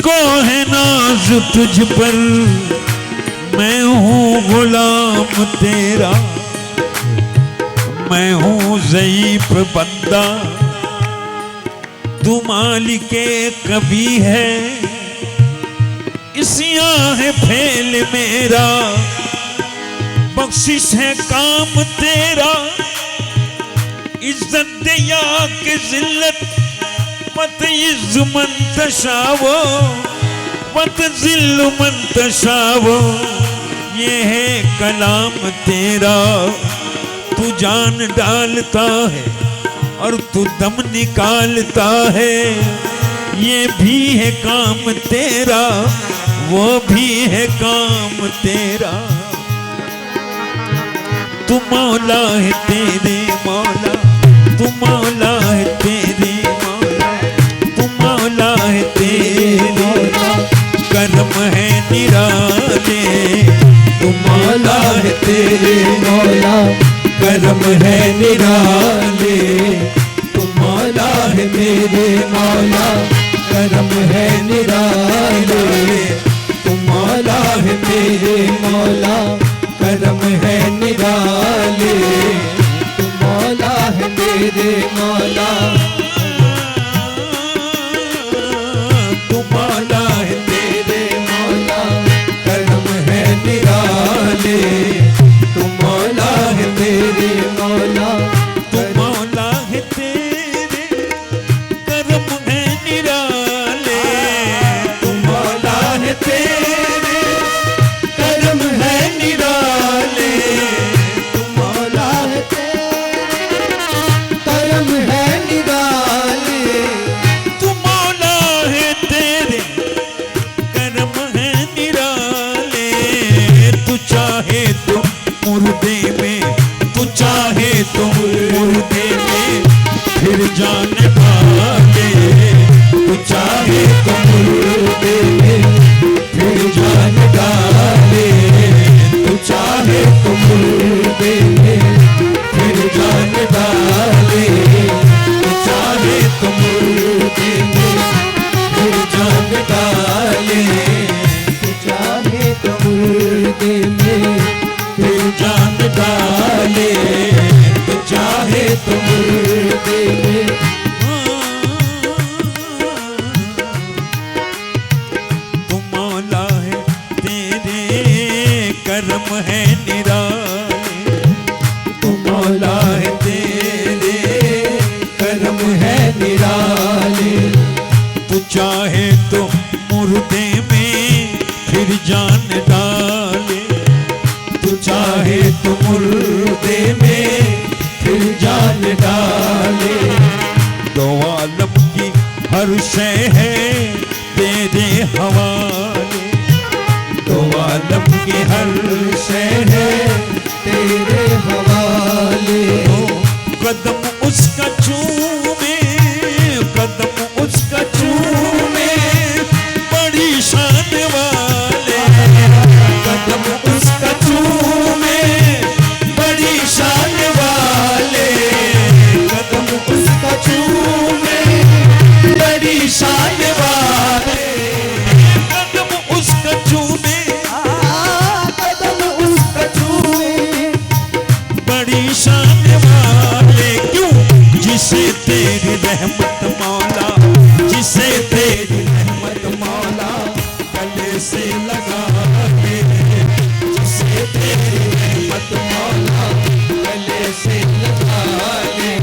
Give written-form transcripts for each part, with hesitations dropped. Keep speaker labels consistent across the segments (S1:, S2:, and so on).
S1: मुझको है नाज तुझ पर, मैं हूँ गुलाम तेरा, मैं हूँ ज़ईफ़ बंदा, तू मालिके कभी है, इसियां है फेल मेरा, बख्शिश है काम तेरा, इज्जत दे या के जिल्लत, मत इज़्ज़ मन तशावो, मत ज़िल्ल मन तशावो, ये है कलाम तेरा। तू जान डालता है और तू दम निकालता है, ये भी है काम तेरा, वो भी है काम तेरा। तू मौला है तेरे मौला, तू मौला है तेरे मौला, तू मौला है तेरे मौला, करम है निराले। तू मौला है तेरे मौला, करम है निराले। तू मौला है मेरे मौला, करम है निराले। तू मौला है मेरे मौला, करम है निराले। तू मौला है मेरे मौला, तू मौला है तेरे मौला, करम है निराले। तू मौला है मेरे मौला, तू मौला है तेरे, करम है निराले। तू मौला है तेरे, करम है निराले। तू मौला है तेरे, करम है निराले। तू मौला है तेरे, करम है निराले। तू चाहे तो मुर्दे में, तू चाहे तो मुर्दे में फिर जान डाले। तू चाहे तो मुर्दे में फिर जान डाले। तू चाहे तो मुर्दे में फिर जान डाले। तू चाहे तो मुर्दे में फिर जान डाले। तू चाहे तो मुर्दे में फिर जान डाले। तू चाहे तो मुर्दे में। तू मौला है तेरे, करम है निराले। तू मौला है तेरे, करम है निराले। तू चाहे तो मुर्दे में फिर जान डाले। तू चाहे तो मुर्दे में फिर जान डाले। दो आलम की हर शय है तेरे हवाले। दो आलम की हर शय है तेरे हवाले। कदम उसका चूमे, कदम उसका चूमे, बड़ी शान वाले। कदम उसका चूमे, बड़ी शान वाले। कदम उसका चूमे, बड़ी शान वाले। कदम उसका चूमे, कदम उसका चूमे, बड़ी शान वाले। क्यों? जिसे तेरी रहमत मौला, जिसे तेरी रहमत मौला गले से लगा के, जिसे तेरी रहमत मौला गले से लगा ले।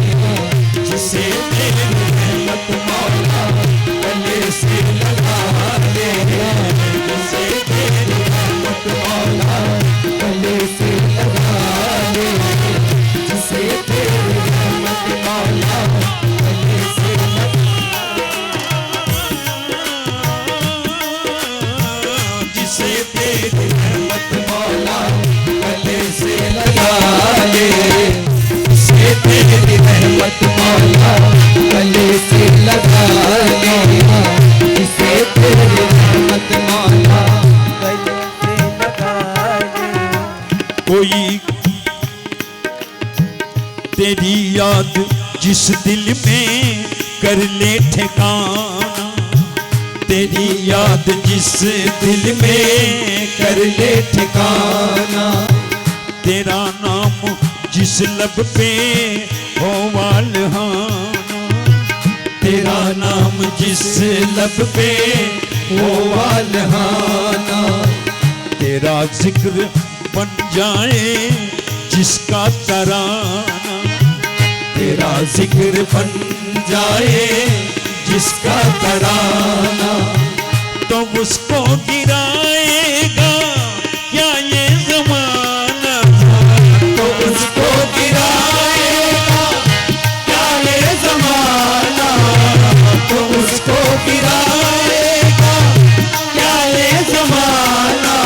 S1: जिसे तेरी रहमत मौला गले से लगा ले। जिसे तेरी रहमत मौला गले से लगा ले। जिसे तेरी रहमत मौला गले से जिसे तेरी रहमत मौला गले से लगा ले। जिसे तेरी रहमत मौला गले से लगा ले। जिसे तेरी रहमत मौला गले से लगा ले। कोई तेरी याद जिस दिल में कर ले ठिकाना, तेरी याद जिस दिल में कर ले ठिकाना, तेरा नाम जिस लब पे हो वालहाना, तेरा नाम जिस लब पे हो वालहाना, तेरा जिक्र बन जाए जिसका तराना, तेरा जिक्र बन जाए जिसका तराना, तो उसको गिराएगा क्या ये ज़माना, तो उसको गिराएगा क्या ये ज़माना, तो उसको गिराएगा क्या ये ज़माना,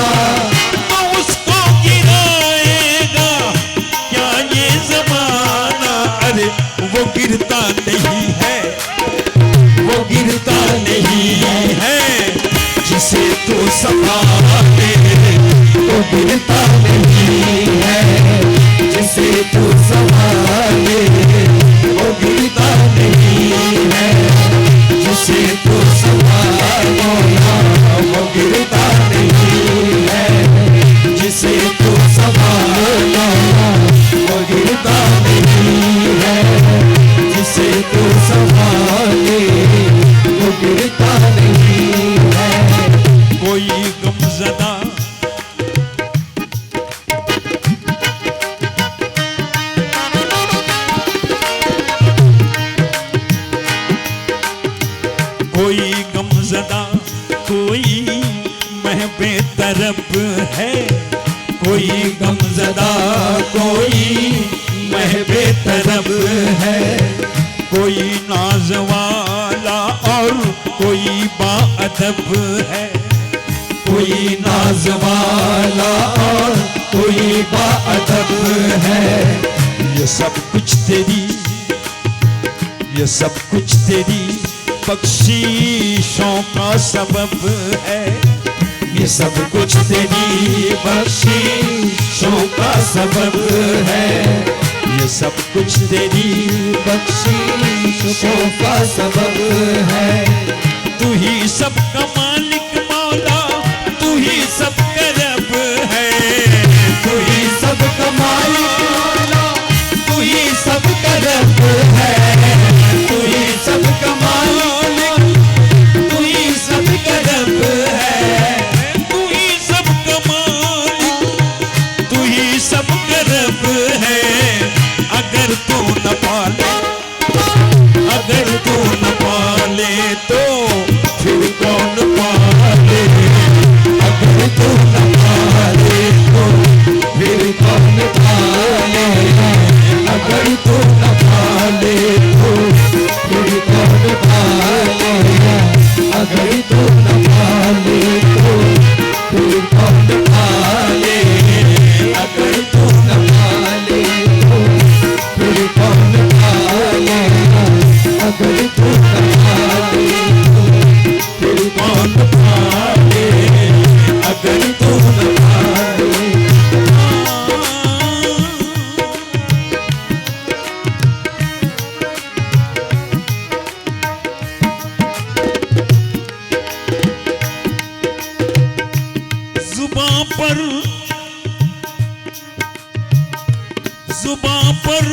S1: तो उसको गिराएगा क्या ये ज़माना। अरे वो गिरता नहीं है, वो गिरता नहीं है जिसे तू संभाले, वो गिरता नहीं है जिसे तू संभाले, वो गिरता नहीं है जिसे तू संभाले, वो गिरता नहीं है जिसे तू संभाले, वो गिरता नहीं है जिसे तू संभाले, वो गिरता नहीं है। कोई गमज़दा कोई गमज़दा कोई महबे तरफ है, कोई गमज़दा कोई महबे तरफ है, कोई नाज वाला और कोई बाअदब है, कोई नाज वाला और कोई बाअदब है। ये सब कुछ तेरी, ये सब कुछ तेरी बख्शीशों का सबब है, ये सब कुछ तेरी बख्शीशों का सबब है, ये सब कुछ तेरी बख्शीशों का सबब है। तू ही सबका मालिक मौला, तू ही सबका रब है, तू ही सबका मालिक मौला, तू ही सबका रब है, तू ही सबका मालिक, तू ही सबका रब है, तू ही सबका मालिक, तू ही सबका रब है। अगर तू न पाले, अगर तू न पाले तो फिर कौन पाले, अगर तू न पाले तो फिर कौन पाले, अगर तू न पाले तो फिर कौन पाले, अगर तू न पाले तो फिर कौन पाले, अगर तू न पाले तो फिर कौन पाले, अगर तू न पाले तो फिर कौन पाले, अगर तू न पाले। जुबां पर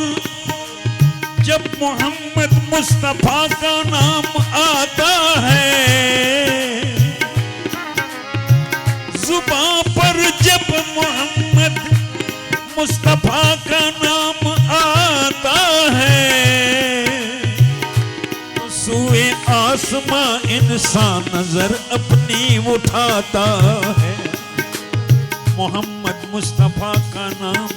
S1: जब मोहम्मद मुस्तफा का नाम आता है, जुबां पर जब मोहम्मद मुस्तफा का नाम आता है, तो सूए आसमां इंसान नजर अपनी उठाता है। मोहम्मद मुस्तफा का नाम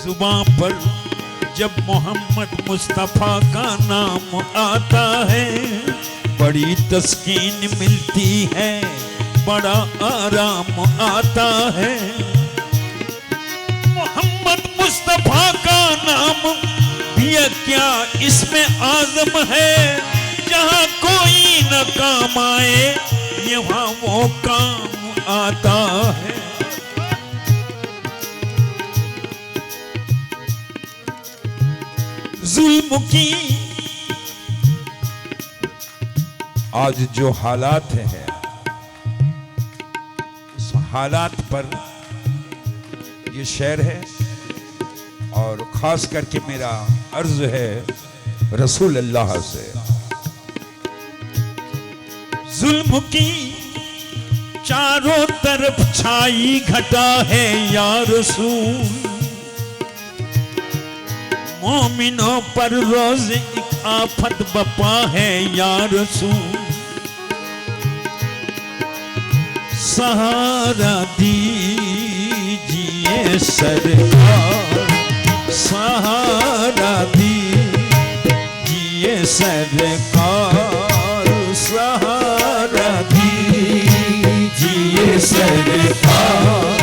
S1: जुबां पर जब मोहम्मद मुस्तफा का नाम आता है, बड़ी तस्कीन मिलती है, बड़ा आराम आता है। मोहम्मद मुस्तफा का नाम भी क्या इसमें आज़म है, जहाँ कोई न काम आए यहाँ वो काम आता है। जुल्म की आज जो हालात हैं उस हालात पर ये शेर है। और खास करके मेरा अर्ज है रसूल अल्लाह से। जुल्म की चारों तरफ छाई घटा है या रसूल, मोमिनों पर रोज एक आफत बपा है या रसूल। सहारा दीजिए सरकार, सहारा दीजिए सरकार, सहारा दीजिए सरकार,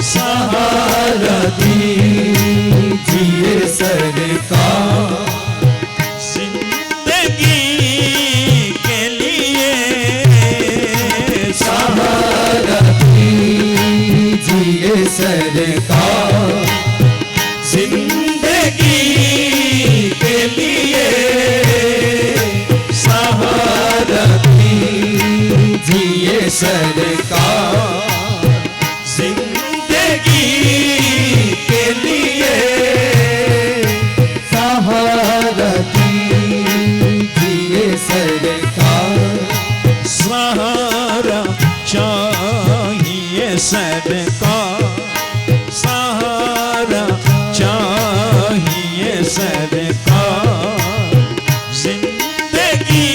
S1: सहारा दीजिए सरकार। जिंदगी के लिए सहारा दीजिए सरकार, जिंदगी के लिए सहारा दीजिए सरकार, जिंदगी के लिए सहारा दीजिए सरकार। सहारा चाहिए सरकार, सहारा चाहिए सरकार, जिंदगी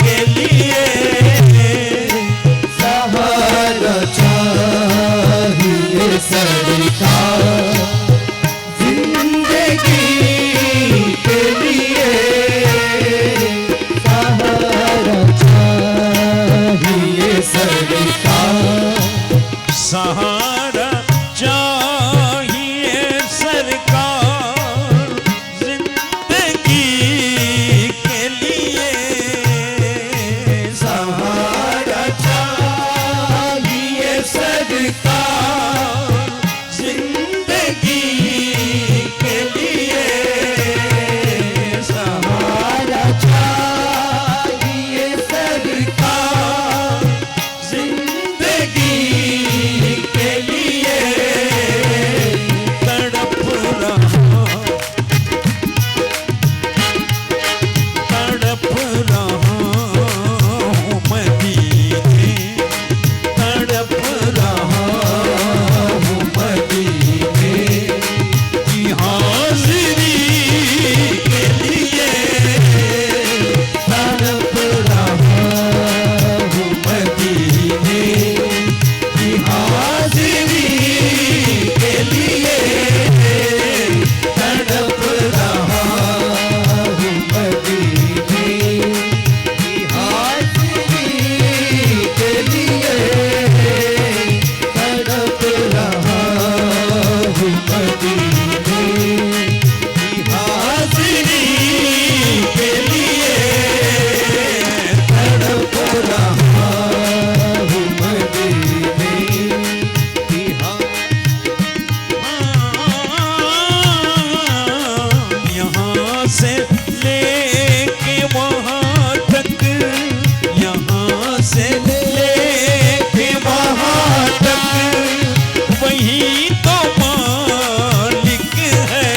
S1: के लिए सहारा चाहिए सरकार, जिंदगी के लिए सहारा चाहिए सरकार। सहारा चाहिए सरकार, जिंदगी के लिए सहारा चाहिए सरकार, जिंदगी के लिए सहारा चाहिए सरकार, जिंदगी के लिए तड़प रहा हूँ मदीने, तड़प रहा हूँ मदीने की हाज़िरी के लिए, तड़प रहा हूँ मदीने की हाज़िरी के लिए, तड़प रहा हूँ मदीने की हाज़िरी के लिए, तड़प रहा हूँ मदीने की हाज़िरी के लिए, तड़प रहा हूँ मदीने की यहाँ से लेके वहाँ तक, यहाँ से लेके वहाँ तक वही तो मालिक है।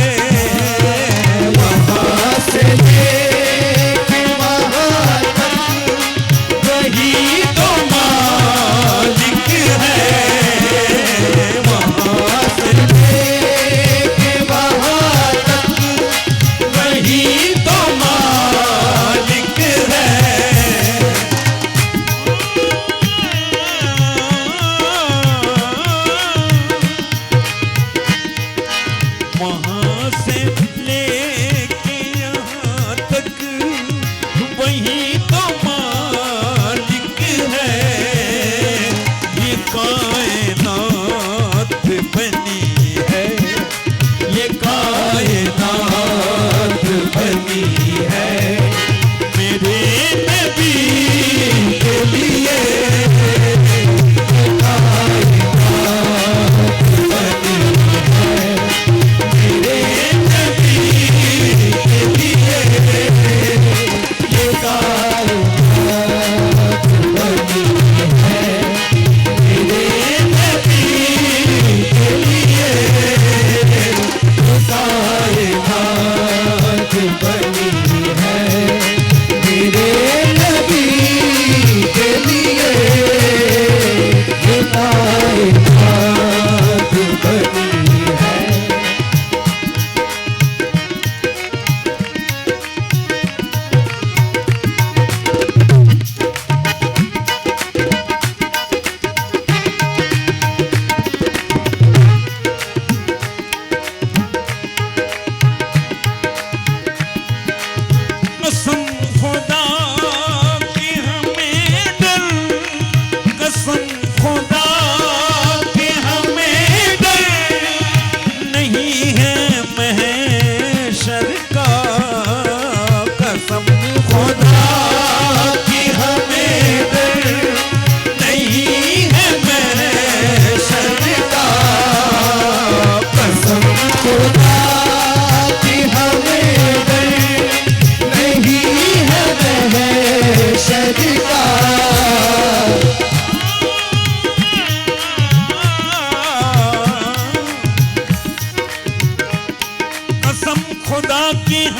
S1: वहाँ से लेके वहाँ तक वही तो मालिक है। वहाँ से लेके वहाँ तक वही तो मालिक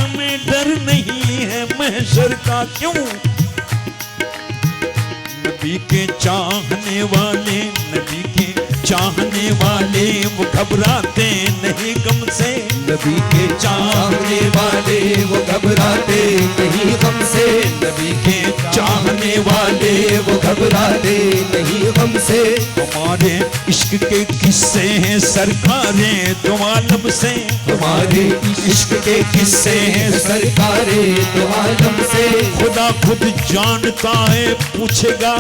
S1: हमें डर नहीं है महशर का। क्यों? नबी के चाहने वाले, नबी के चाहने वाले वो घबराते नहीं गम से।
S2: नबी के चाहने वाले वो घबराते नहीं गम से।
S1: नबी के चाहने वाले
S2: वो घबराते नहीं गम से।
S1: हमारे इश्क के किस्से हैं सरकारे दो आलम से।
S2: हमारे इश्क के किस्से हैं सरकारे दो आलम से।
S1: खुदा खुद जानता है पूछेगा,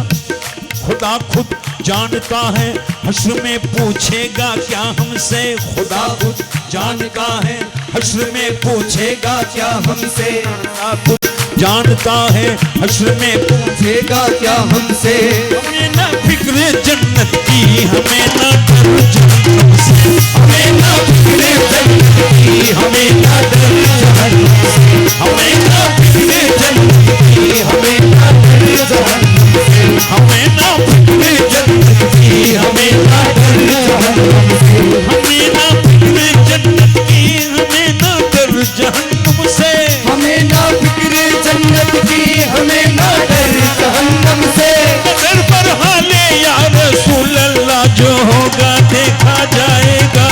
S1: खुदा खुद जानता है हश्र में पूछेगा क्या हमसे। खुदा खुद जानता है हश्र में पूछेगा क्या हमसे। खुदा खुद जानता है हश्र में
S2: पूछेगा क्या हमसे।
S1: हमें ना फिक्र जन्नत की, हमें ना डर जहन्नम से।
S2: हमें ना फिक्र जन्नत की, हमें ना डर जहन्नम से।
S1: हमें ना फिक्र जन्नत की,
S2: हमें ना डर जहन्नम से।
S1: हमें ना फिक्र जन्नत की,
S2: हमें ना डर जहन्नम से।
S1: हमें ना फिक्र जन्नत की, हमें ना डर जहन्नम से।
S2: हमें ना फिक्र जन्नत की, हमें ना डर जहन्नम से।
S1: नजर पर हाले या रसूल अल्लाह जो होगा देखा जाएगा।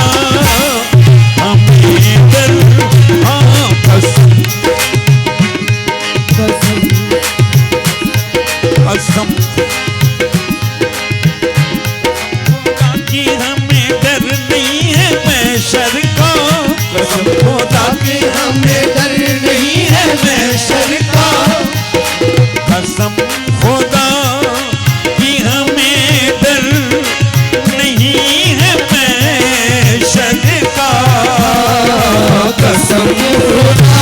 S1: हमें डर हाँ कसम कसम कि हमें डर नहीं है महशर का। कसम खुदा की
S2: हमें डर नहीं है महशर का।
S1: कसम खुदा कि हमें डर नहीं है महशर का।
S2: कसम खुदा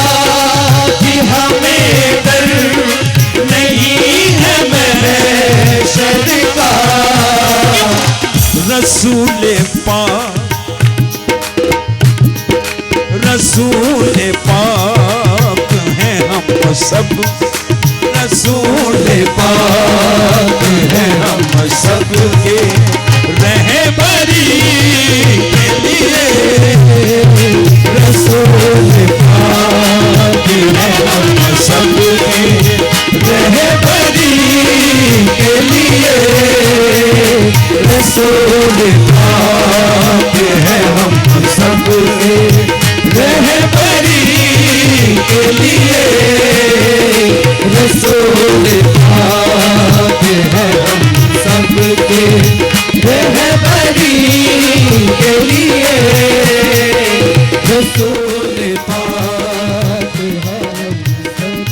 S2: कि हमें डर नहीं है महशर का।
S1: रसूल पाक, रसूल पाक हैं हम सब। रसूल
S2: पाक है हम सब
S1: के रहबरी के लिए।
S2: रसूल पाक है हम सब के रहबरी के लिए। रसूल पाक है हम सब के रहबरी के लिए। रसूल पाक है हम सब के रहबरी के लिए। रसूल पाक है हम सब।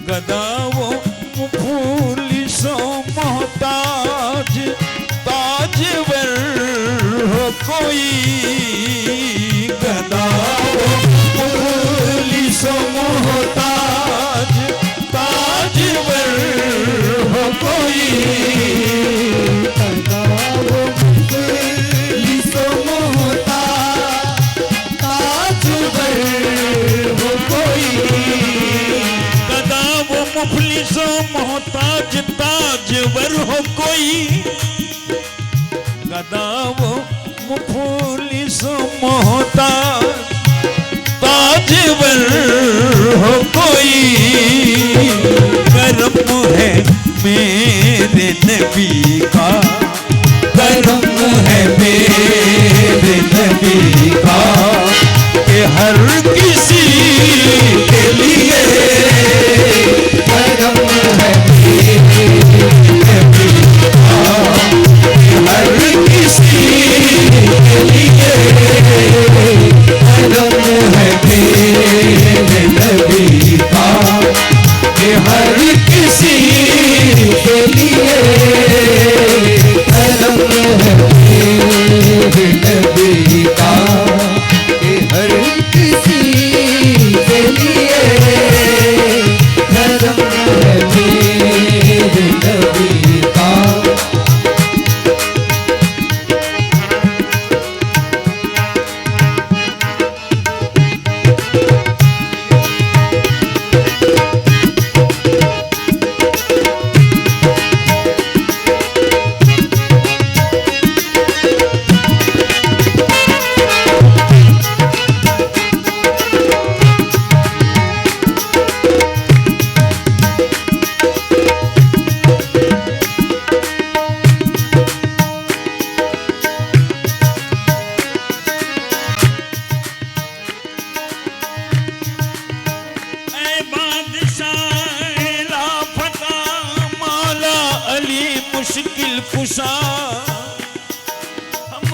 S1: गदा वो फूल सो मोहताज ताजवर हो कोई। गदा वो फूल सो मोहताज ताजवर हो कोई।
S2: लिसो मोहता ताजवर हो कोई।
S1: गदा वो मुफलिसो मोहताज ताजवर हो कोई। गदा वो मुफलिसो मोहताज ताजवर हो कोई। करम है मेरे नबी का,
S2: करम है मेरे नबी का।
S1: कि हर किसी के लिए।
S2: करम है मेरे नबी का।
S1: हर किसी
S2: के लिए। करम है मेरे नबी का। कि हर किसी के लिए। करम है मेरे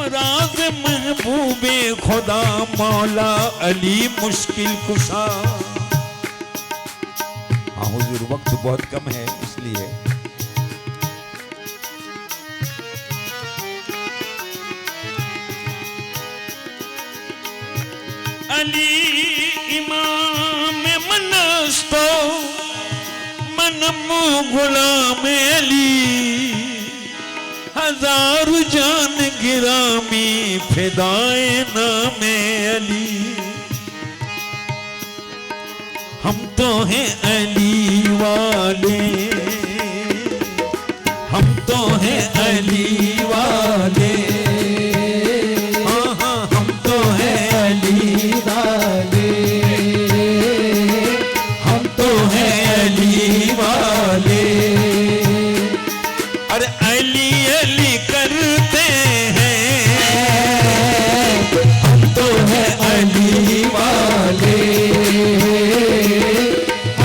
S1: हमराज महबूबे खुदा मौला अली मुश्किल कुशा। हाँ हुजूर, वक्त बहुत कम है इसलिए। अली इमाम मनस्तो मनम गुलाम अली, हजार जान गिरामी फिदाए नामे अली। हम तो हैं अली वाले, हम तो हैं अली वाले, हाँ हाँ हम तो हैं अली वाले, हम तो हैं अली वाले। अरे अली अली करते हैं, हम तो हैं अली वाले,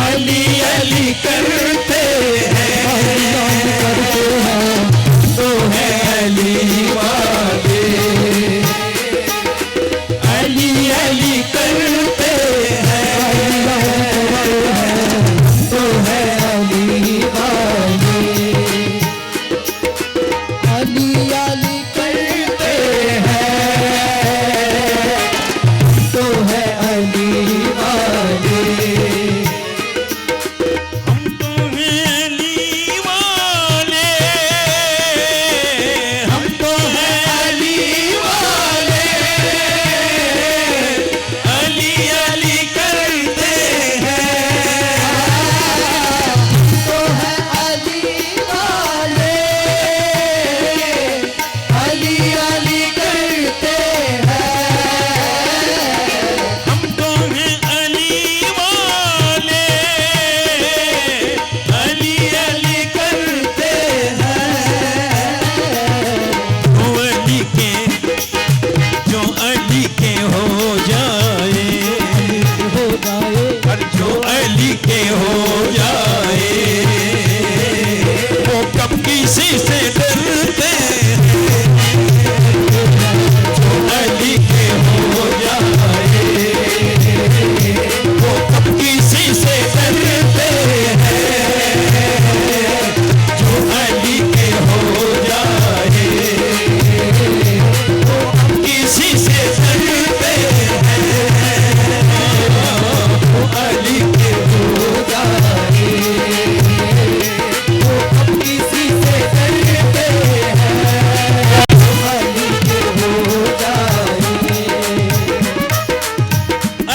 S1: अली अली करते हैं, हम तो हैं अली वाले, अली अली करते हैं, तो है अली वाले,
S2: अली अली करते हैं, तो है अली वाले,
S1: हम तो हैं अली वाले, हम तो हैं अली वाले, अली अली करते हैं,
S2: तो है अली वाले, अली अली करते हैं,
S1: हम तो हैं अली वाले, अली अली करते हैं। वो अली के, जो अली के हो जाए,
S2: हो जाए
S1: और जो अली के हो जाए, वो कब किसी से डरते हैं, जो अली के हो जाए, वो कब किसी से डरते हैं, जो अली के हो जाए, वो कब किसी से डरते हैं, वो अली के हो जाए,
S2: वो कब किसी से डरते हैं, अली के हो जाए,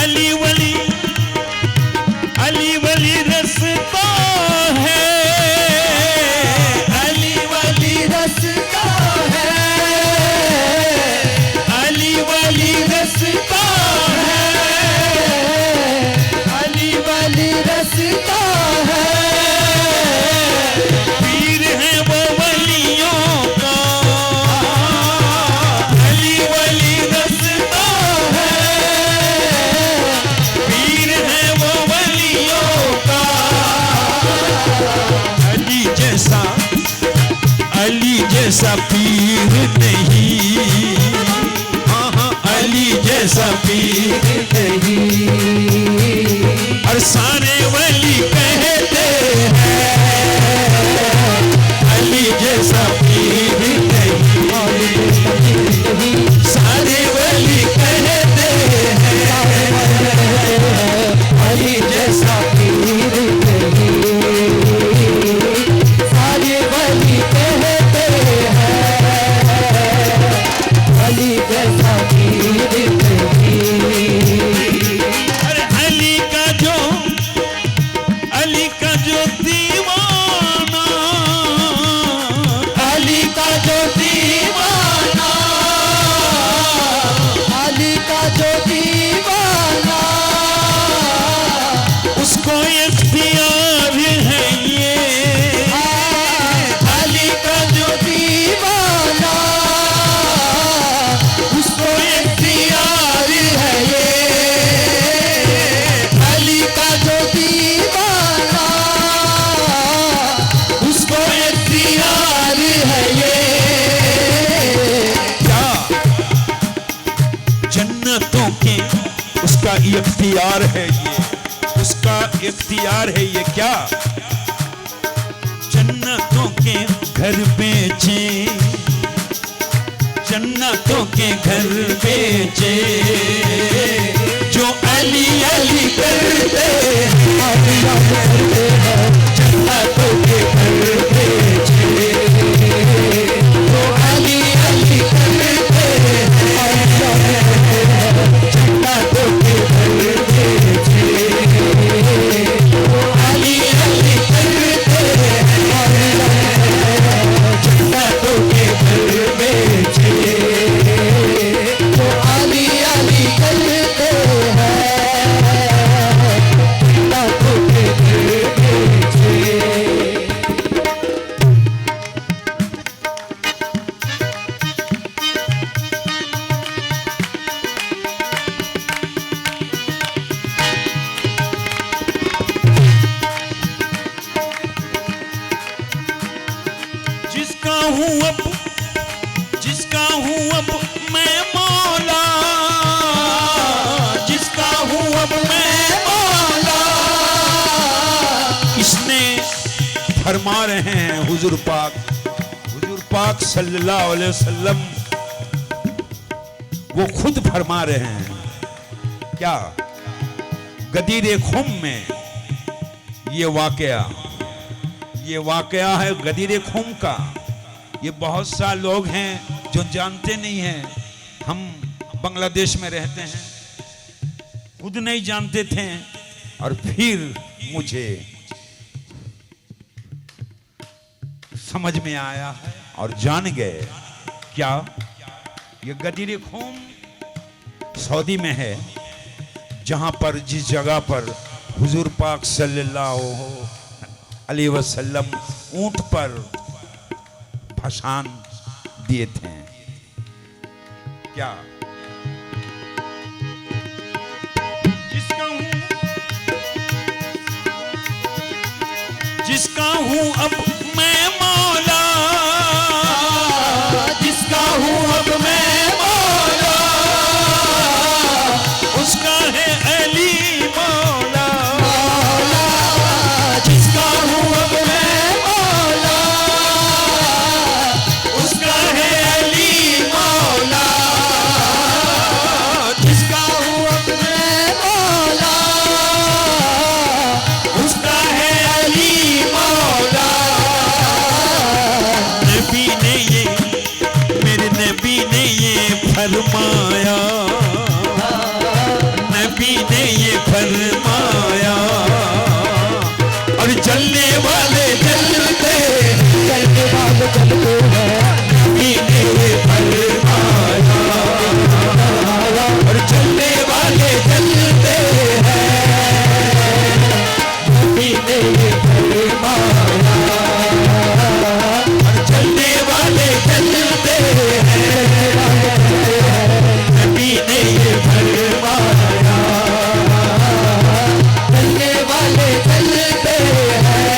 S1: अली वली, अली वली रसता है, अली वली
S2: रसता है,
S1: अली वली रसता है,
S2: अली वाली रसता है,
S1: पीर है वो वलियों का, अली वली रसता है, पीर है वो वलियों का, अली जैसा पीर नहीं, हाँ हाँ अली जैसा पीर
S2: नहीं,
S1: और सारे वली कहते हैं, अली जैसा पीर नहीं, सारे वली कहते हैं,
S2: अली जैसा पीर नहीं, सारे वली कहते हैं, अली जैसा पीर नहीं।
S1: अरे अली का जो दीवाना,
S2: अली का जो दीवाना, अली का जो दीवाना,
S1: उसको इख्तियार है ये,
S2: अली का जो दीवाना, उसको
S1: इख्तियार के उसका इख्तियार है ये, उसका इख्तियार है ये। क्या? जन्नतों के घर बेचे, जन्नतों के घर बेचे, जो अली अली करते हैं, जन्नतों के घर बेचे, जो अली अली करते हैं, जन्नतों के घर बेचे, जो अली अली करते हैं, जन्नतों के घर बेचे, जो अली अली करते हैं, जन्नतों के घर बेचे। जिसका हूँ अब, जिसका हूँ अब मैं मौला, जिसका हूँ अब मैं मौला, इसने फरमा रहे हैं हुजूर पाक सल्लल्लाहु अलैहि वसल्लम, वो खुद फरमा रहे हैं। क्या? गदीर खुम में ये वाकया है गदीर खुम का। ये बहुत सारे लोग हैं जो जानते नहीं हैं। हम बांग्लादेश में रहते हैं, खुद नहीं जानते थे, और फिर मुझे समझ में आया है और जान गए। क्या? ये गदीर खुम सऊदी में है, जहां पर जिस जगह पर हुजूर पाक सल्लल्लाहु अलैहि वसल्लम ऊंट पर भाषण दिए थे। क्या? जिसका हूँ अब मैं मौला, जिसका हूँ अब मैं मौला, उसका है अली मौला, जिसका हूँ अब मैं मौला, उसका है अली मौला, जिसका हूँ अब मैं मौला, उसका है अली मौला। नबी ने ये, मेरे नबी ने ये फरमाया, नबी ने ये फरमाया, और चलने वाले चलते, चलने वाले चलते हैं, नबी ने ये फरमाया, और चलने वाले चलते हैं, नबी ने ये फरमाया, और चलने वाले चलते हैं, नबी ने ये फरमाया, चलने वाले चलते हैं,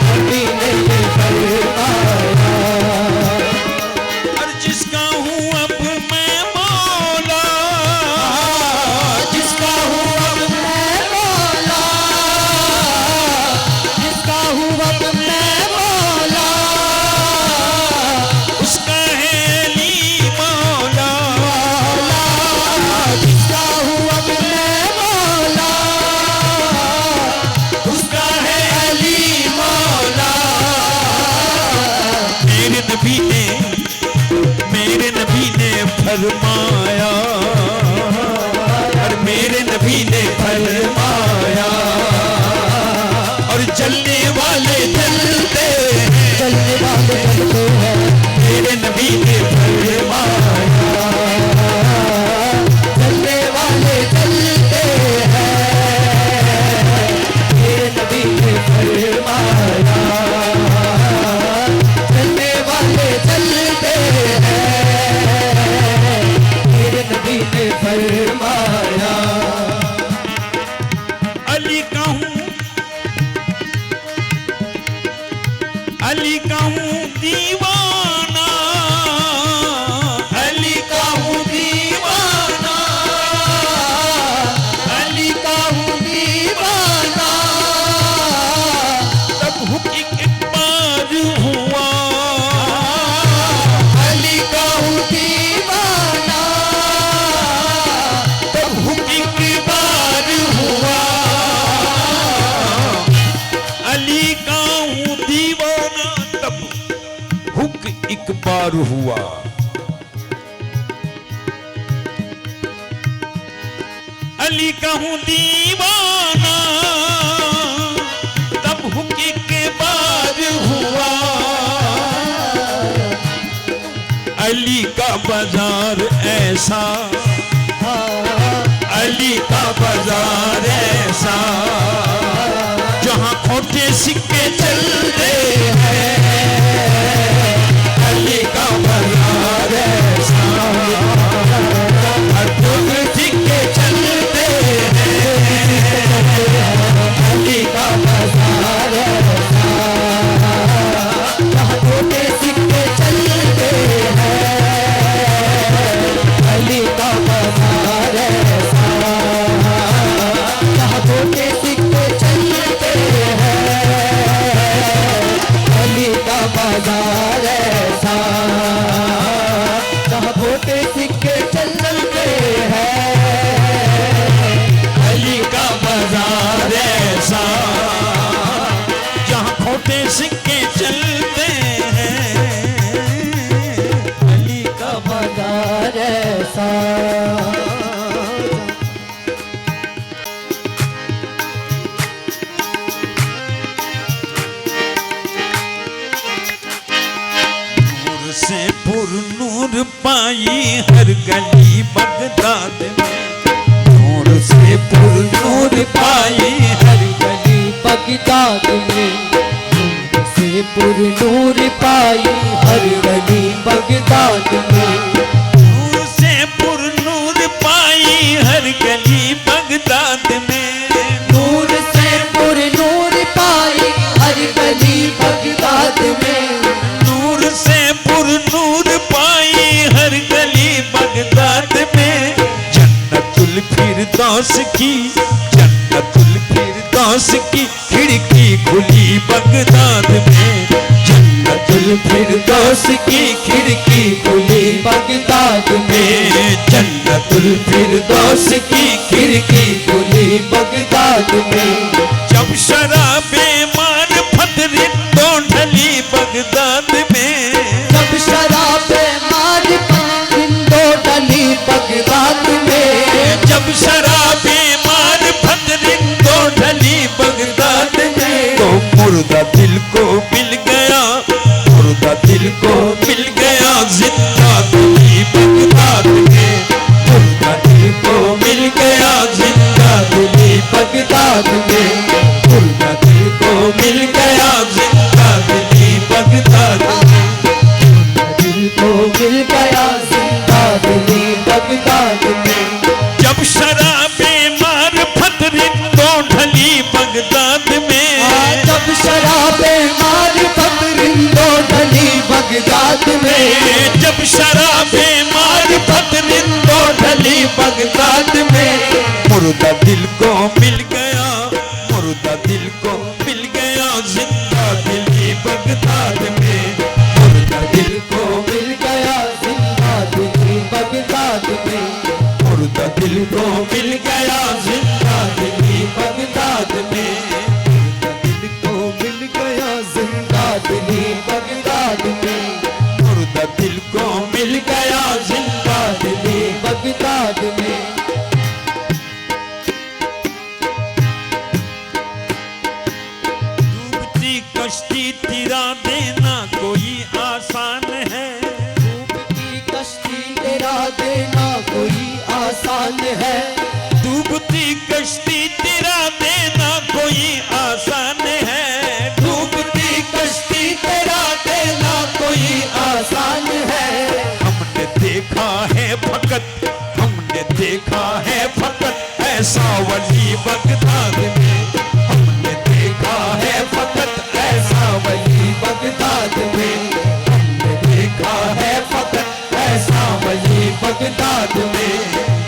S1: नबी ने ये फरमाया। और जिसका हूँ अब मैं मौला, जिसका हूँ अब मैं मौला, जिसका हूँ अब मैं मौला, उसका है अली मौला, जिसका हूँ अब मैं मौला, उसका है अली मौला। मेरे नबी ने फरमाया, और मेरे नबी ने फरमाया, और चलने वाले चलते हैं, चलने वाले चलते हैं, मेरे नबी ने फरमाया, चलने वाले चलते हैं, मेरे नबी ने फरमाया, चलने वाले चलते हैं, बाजार हुआ। अली का हूं दीवाना तब हुक्की के बाज हुआ। अली का बाजार ऐसा, अली का बाजार ऐसा जहां खोटे सिक्के चलते हैं। अली का बाजार ऐसा खोटे सिक्के चलते हैं।
S2: अली का बाजार ऐसा जहाँ खोटे सिक्के चलते हैं। अली का बाजार ऐसा जहाँ खोटे सिक्के चलते हैं। अली का बाजार ऐसा जहाँ खोटे सिक्के चलते हैं।
S1: अली का बाजार ऐसा जहां खोटे सिक्के चलते हैं।
S2: अली का बाजार ऐसा।
S1: नूर से पुरनूर पाई हर गली बगदाद में। नूर से पुरनूर पाई हर
S2: गली बगदाद में नूर से पुरनूर पाई हर गली बगदाद में।
S1: नूर से पुरनूर पाई हर गली बगदाद में।
S2: नूर से पुरनूर पाई हर गली बगदाद में।
S1: नूर से पुरनूर पाई हर गली बगदाद में। जन्नतुल फिरदौस की, जन्नतुल फिरदौस की खिड़की खुली बगदाद में। जन्नतुल फिरदौस की खिड़की खुली
S2: बगदाद में।
S1: जन्नतुल फिरदौस की खिड़की
S2: खुली बगदाद में।
S1: जब शराबे मारिफत रिंदो ढली बगदाद में।
S2: जब शराबे मारिफत रिंदो ढली बगदाद में।
S1: जब शराबे मारिफत रिंदो ढली बगदाद में। तो मुर्दा दिल को मिल गया, मुर्दा दिल को मिल गया जिंदा दिली बगदाद में। मुर्दा दिल को मिल गया जिंदा दिली बगदाद में। मुर्दा दिल को मिल गया जिंदा दिली बगदाद में।
S2: दिल को मिल गया जिंदा दिली बगदाद में।
S1: जब शराबे मारिफत रिंदो ढली बगदाद में।
S2: जब शराबे मारिफत रिंदो ढली बगदाद में।
S1: जब शराबे मारिफत रिंदो ढली बगदाद में। मुर्दा दिल को मिल गया, मुर्दा दिल को मिल गया जिंदा दिली बगदाद में। मुर्दा दिल को
S2: मिल गया जिंदा दिली बगदाद में।
S1: मुर्दा दिल को मिल गया जिंदा दिली बगदाद में।
S2: दिल को मिल गया जिंदा दिली बगदाद में।
S1: मुर्दा दिल को मिल गया जिंदा दिली
S2: बगदाद में।
S1: डूबती कश्ती तिरा देना कोई आसान है।
S2: डूबती कश्ती तेरा देना कोई आसान है।
S1: डूबती कश्ती तिरा देना कोई आसान है। डूबती कश्ती
S2: तेरा देना कोई आसान है।
S1: हमने देखा है फकत, हमने देखा है फकत ऐसा वली बगदाद में। हमने देखा है फकत ऐसा वली
S2: बगदाद में।
S1: हमने देखा है फकत ऐसा वली बगदाद में।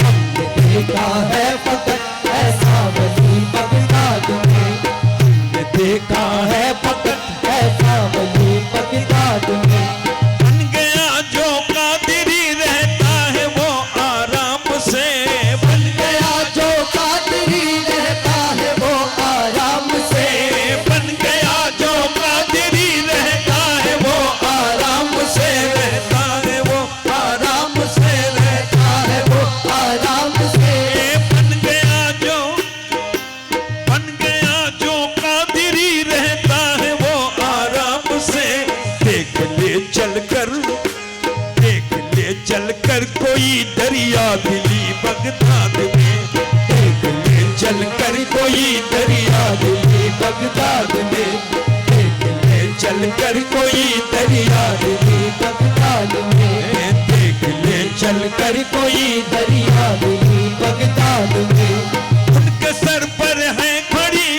S2: हमने देखा है फकत ऐसा वली बगदाद में।
S1: हमने देखा है फकत
S2: ऐसा वली बगदाद में।
S1: बन गया जो कादिरी रहता है वो आराम से।
S2: बन गया जो कादरी रहता है वो आराम से।
S1: बन गया जो कादिरी रहता है वो आराम से रहता कोई दरिया दिली बगदाद में,
S2: देख ले चल कर कोई दरिया दिली बगदाद में, देख ले चल कर कोई दरिया दिली बगदाद में, देख ले चल कर कोई दरिया दिली बगदाद में।
S1: उनके सर पर है घड़ी,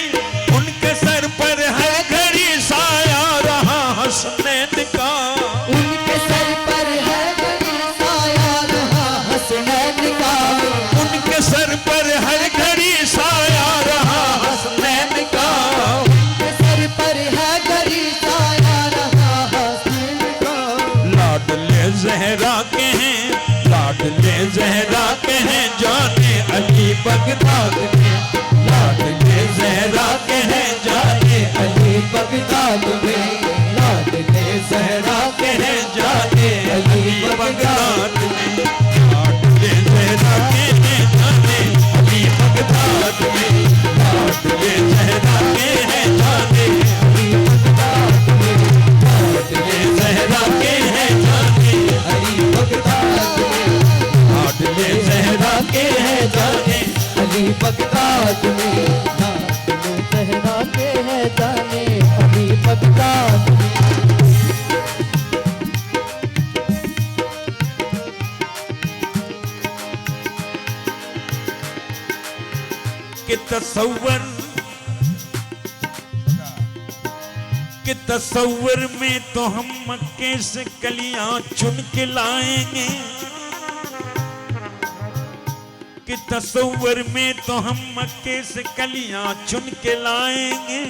S1: उनके सर पर है घड़ी, साया रहा हसनैन का।
S2: उनके सर पर है घड़ी, साया रहा हसनैन का।
S1: उनके सर पर हर घड़ी साया रहा हसनैन का।
S2: उनके सर पर है घड़ी, साया रहा हसनैन का।
S1: लाडले जहरा के हैं, लाडले जहरा के हैं, जाने अली बगदाद में।
S2: लाडले ज़हरा के हैं जाने अली बगदाद में, लाडले ज़हरा के हैं जाने अली बगदाद
S1: में। लाडले जहरा के हैं जाने अली बगदाद में। लाडले जहरा के हैं जाने
S2: अली बगदाद में, लाडले
S1: जहरा के हैं जाने
S2: अली बगदाद में,
S1: लाडले जहरा
S2: के हैं जाने अली बगदाद में, लाडले ज़हरा के हैं जाने अली बगदाद में।
S1: कि तसव्वुर में तो हम मक्के से कलियां चुन के लाएंगे, कि तसव्वुर में तो हम मक्के से कलियां चुन के लाएंगे,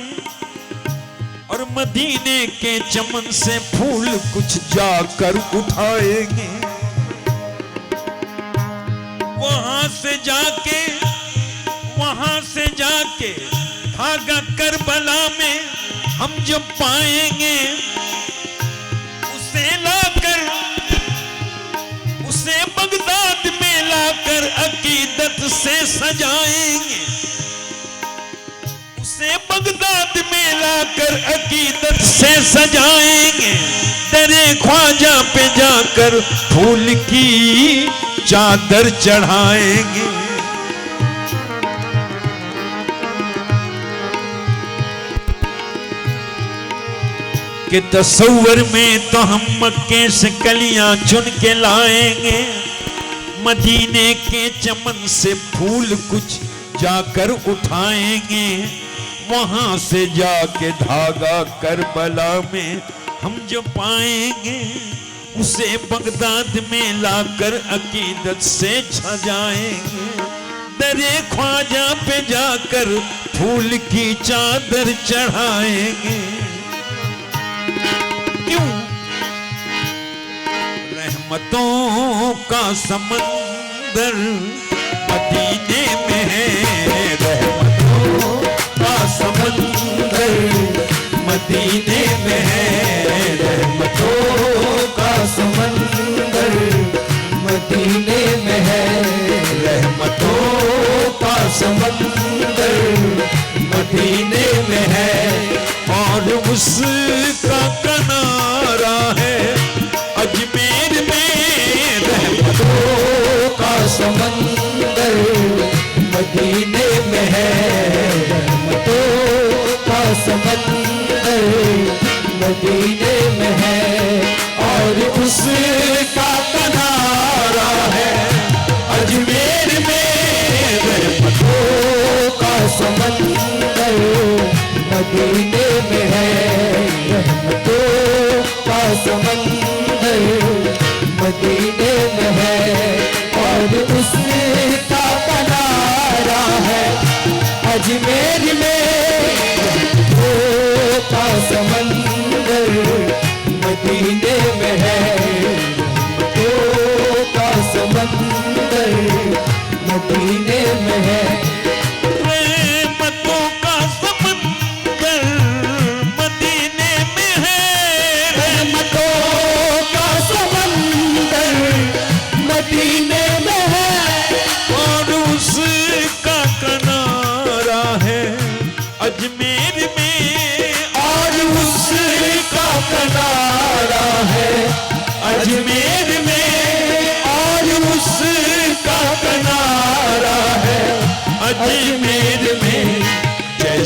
S1: और मदीने के चमन से फूल कुछ जाकर उठाएंगे। वहां से जाके धागा करबला में हम जब पाएंगे, उसे बगदाद में लाकर अकीदत से सजाएंगे, उसे बगदाद में लाकर अकीदत से सजाएंगे। दरे ख्वाजा पे जाकर फूल की चादर चढ़ाएंगे। कि तसव्वुर में तो हम मक्के से कलियां चुन के लाएंगे, मदीने के चमन से फूल कुछ जाकर उठाएंगे। वहां से जाके धागा करबला में हम जो पाएंगे, उसे बगदाद में लाकर अकीदत से सजाएंगे। दरे ख्वाजा पे जाकर फूल की चादर चढ़ाएंगे। क्यों? रहमतों का समंदर मदीने में है, रहमतों का समंदर मदीने में है,
S2: रहमतों का समंदर मदीने में है, रहमतों का समंदर मदीने में है।
S1: और उसका किनारा है अजमेर में,
S2: रहमतों का समंदर मदीने में है, रहमतों का समंदर मदीने में है। और उसका किनारा है अजमेर में, रहमतों का समंदर मदीने में है, रहमतों का समंदर मदीने में है। और उसका किनारा है अजमेर में, रहमतों का समंदर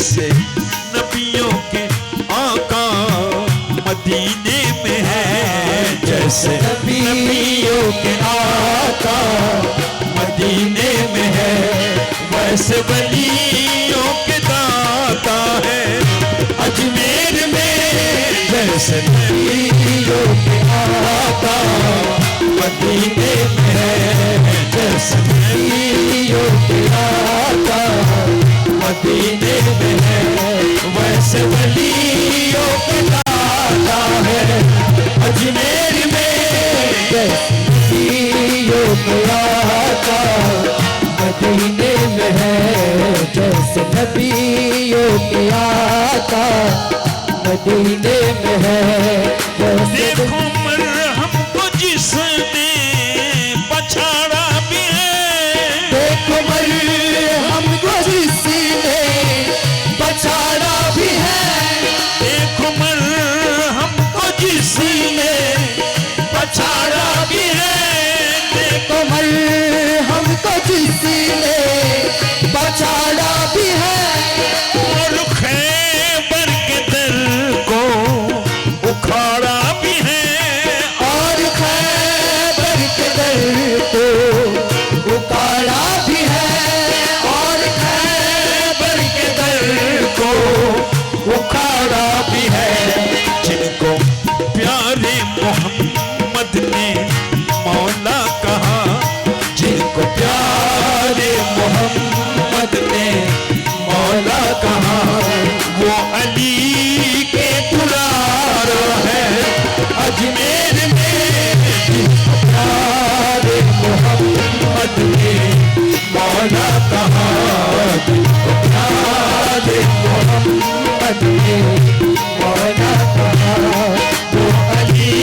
S1: जैसे नबियों के आका मदीने में है, जैसे
S2: नबियों के आका
S1: मदीने में है, वैसे वलियों के दाता है अजमेर में। जैसे
S2: नबियों के आका
S1: मदीने में है, जैसे
S2: नबियों के आका
S1: मदीने में है, वैसे वलियों के दाता है अजमेर में।
S2: नबियों के आका मदीने में है, जैसे नबियों के आका मदीने में है।
S1: देखो मर हमको जिसने पछाड़ा भी है,
S2: देखो मर हमको जिसने पछाड़ा भी है,
S1: देखो मर हमको जिसने पछाड़ा भी है,
S2: देखो मर हमको जिसने पछाड़ा भी है।
S1: और खैबर के दर को उखाड़ा भी है,
S2: और खैबर के दर को उखाड़ा भी है, और
S1: खैबर के दर को उखाड़ा भी है। जिनको प्यारे मोहम्मद ने मौला कहा, जिनको प्यारे मोहम्मद ने मौला कहा, वो अली के दुलारा है अजमेर में। जिनको प्यारे मोहम्मद ने मौला कहा, जिनको प्यारे मोहम्मद ने
S2: मौला कहा,
S1: वो अली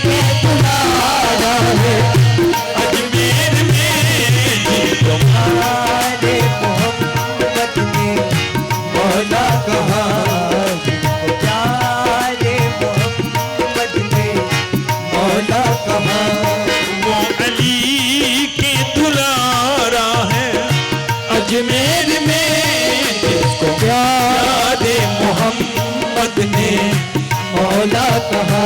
S1: के दुलारा है अजमेर में। जिनको
S2: प्यारे मोहम्मद ने मौला कहा, प्यारे मोहम्मद ने मौला कहा,
S1: वो अली के दुलारा है अजमेर में। जिसको प्यारे मोहम्मद ने
S2: मौला कहा।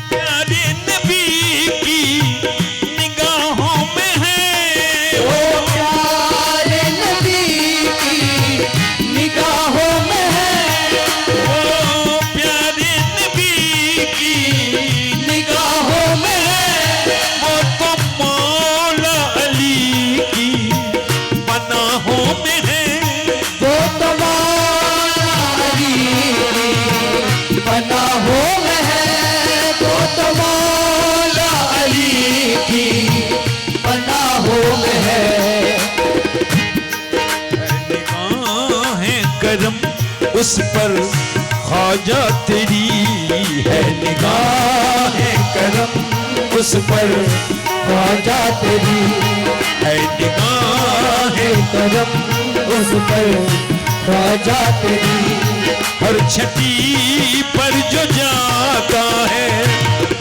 S1: प्यारे नबी की निगाहों में है,
S2: ओ प्यारे नबी की निगाहों में है,
S1: ओ प्यारे नबी की
S2: निगाहों में है,
S1: वो तो मौला अली की पनाहों में है।
S2: वो तो मौला अली की पनाहों में है, वो तो मौला अली की पनाहों में है।
S1: निगाहें करम उस पर ख्वाजा तेरी है, निगाहें करम उस पर
S2: ख्वाजा तेरी
S1: है, निगाहें
S2: करम उस पर ख्वाजा तेरी,
S1: हर छठी पर जो जाता है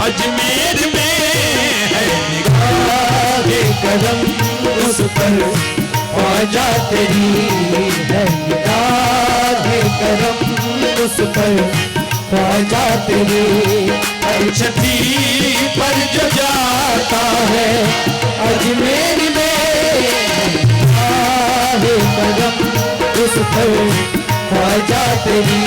S1: अजमेर में है,
S2: आगे करम उस पर ख्वाजा तेरी है, आगे करम उस पर ख्वाजा तेरी।
S1: हर छठी पर जो जाता है
S2: अजमेर में आगे करम उस पर ख्वाजा तेरी।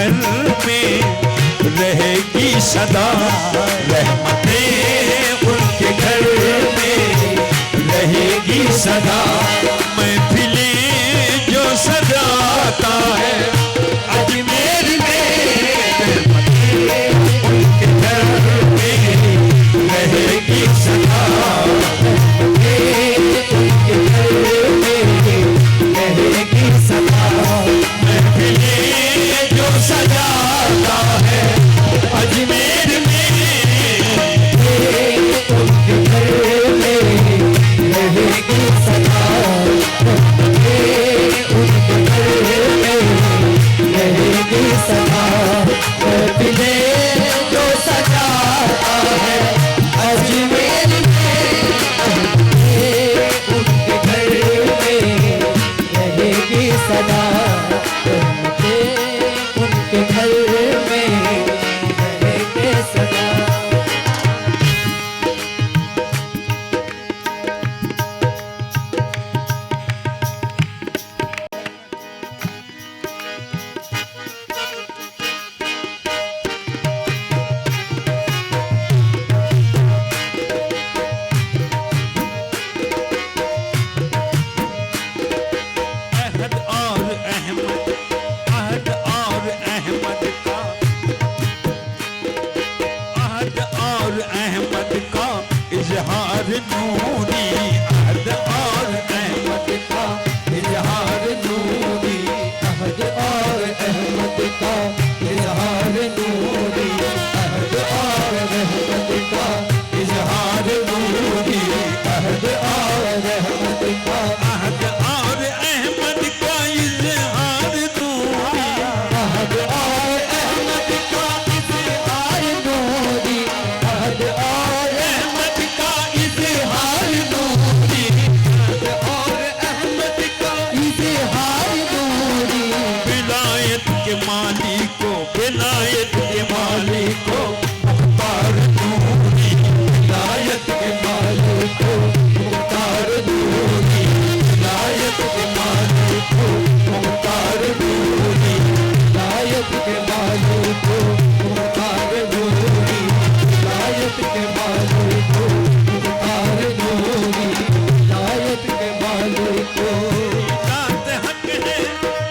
S1: घर में रहेगी सदा रहमतें, उनके घर में रहेगी सदा। महफिलें जो सजाता है अजमेर में, रहमतें उनके घर में रहेगी सदा।
S2: उनके घर में रहेगी सदा।
S1: महफिलें जो सजाता है अजमेर में,
S2: उनके घर में रहेगी सदा। उनके घर में रहेगी सदा। महफिलें जो सजाता है अजमेर में, उनके घर में रहेगी सदा। उनके घर में रहेगी सदा।
S1: अहद और अहमद, अहद और अहमद का, अहद और अहमद का इजहार नूरी, अहद और अहमद का
S2: इजहार नूरी। अहद और अहमद का इजहार नूरी। अहद और अहमद का इजहार नूरी। अहद और अहमद का
S1: अहद और अहमद का इजहार नूरी,
S2: अहद और अहमद का इजहार नूरी। अहद और
S1: अहमद का
S2: इजहार नूरी। अहद और अहमद का इजहार नूरी।
S1: विलायत के मालिक को, विलायत के मालिक को मुख्तार नूरी,
S2: विलायत के मालिक को मुख्तार नूरी। विलायत के मालिक को मुख्तार नूरी। विलायत के मालिक को मुख्तार नूरी। विलायत के मालिक को मुख्तार नूरी। विलायत के मालिक को
S1: जात हक है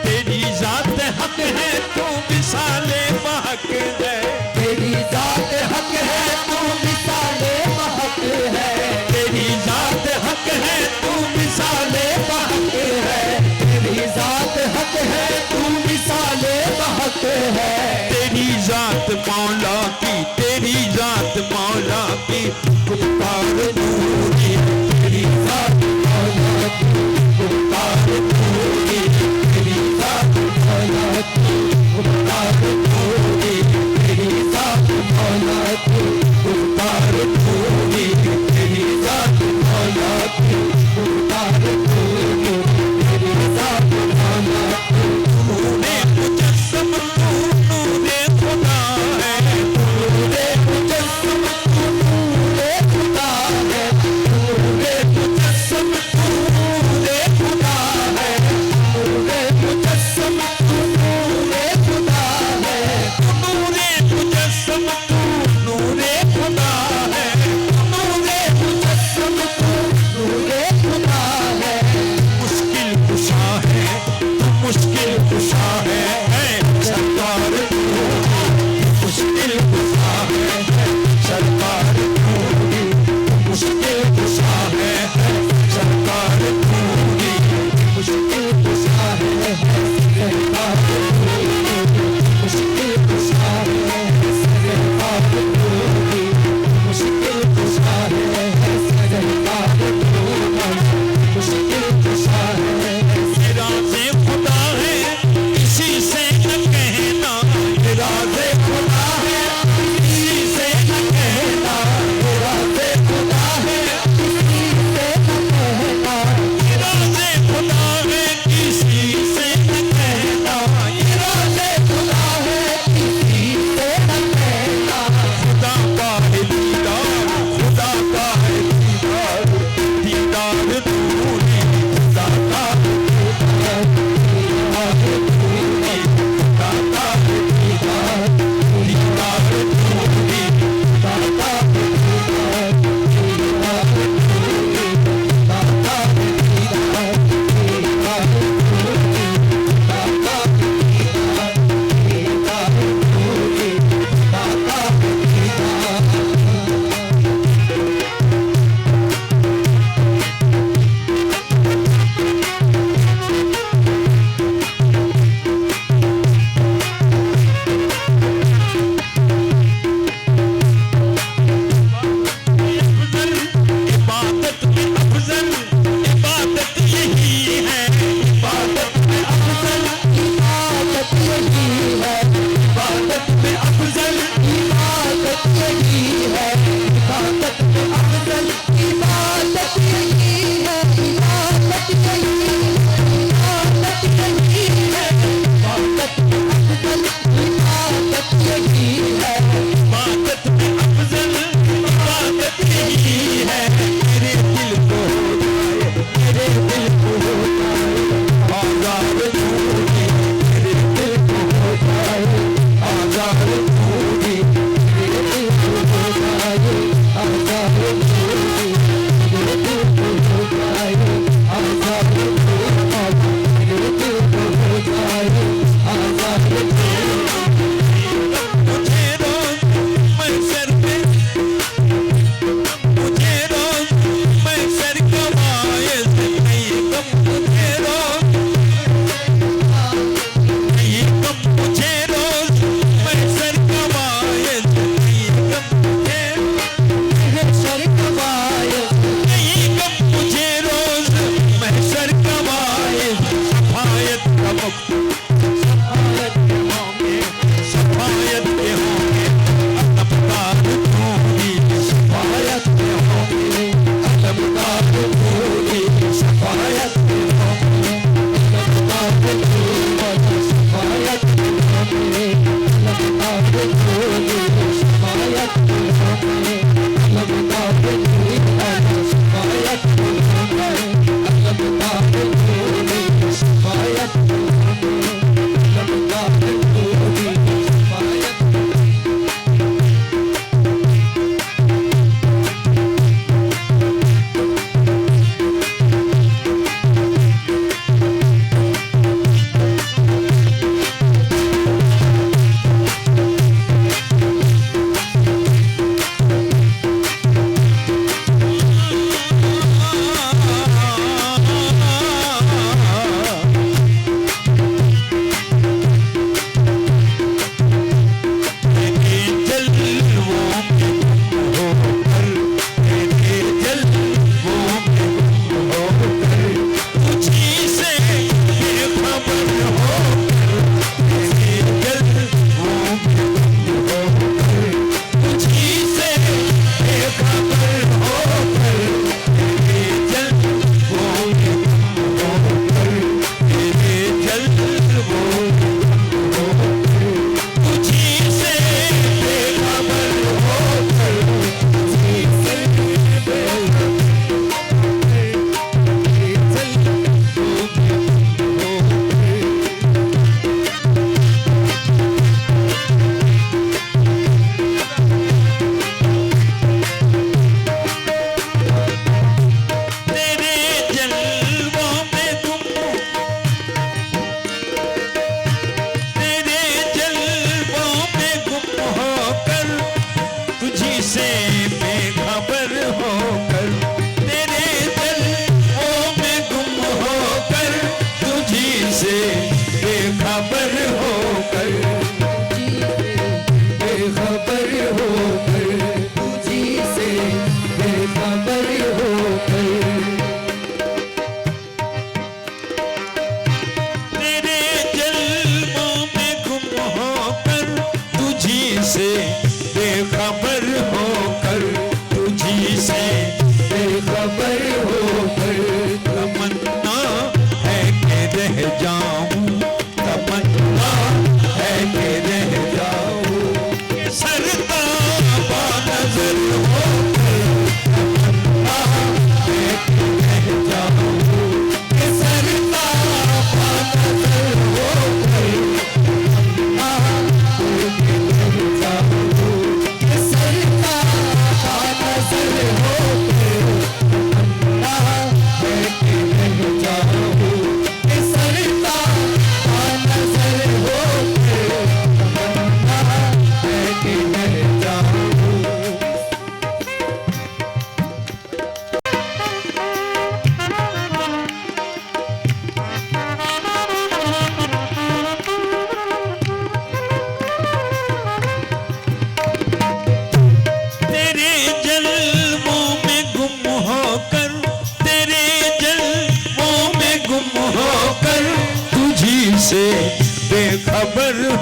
S1: तेरी जात हक है, तू मिसाले महक है,
S2: तेरी जात हक है तू मिसाले महक है।
S1: तेरी जात हक है तू मिसाले महक है,
S2: तेरी जात हक है तू मिसाले महक है।
S1: तेरी जात मौला की, तेरी जात मौला की मुख्तार नूरी,
S2: तेरी जात मौला की मुख्तार नूरी। तेरी जात मौला की मुख्तार नूरी। तेरी जात मौला की मुख्तार नूरी। तेरी जात मौला की मुख्तार नूरी। तेरी जात मौला की
S1: नूरे मुजस्सम तू नूरे खुदा है,
S2: नूरे मुजस्सम तू नूरे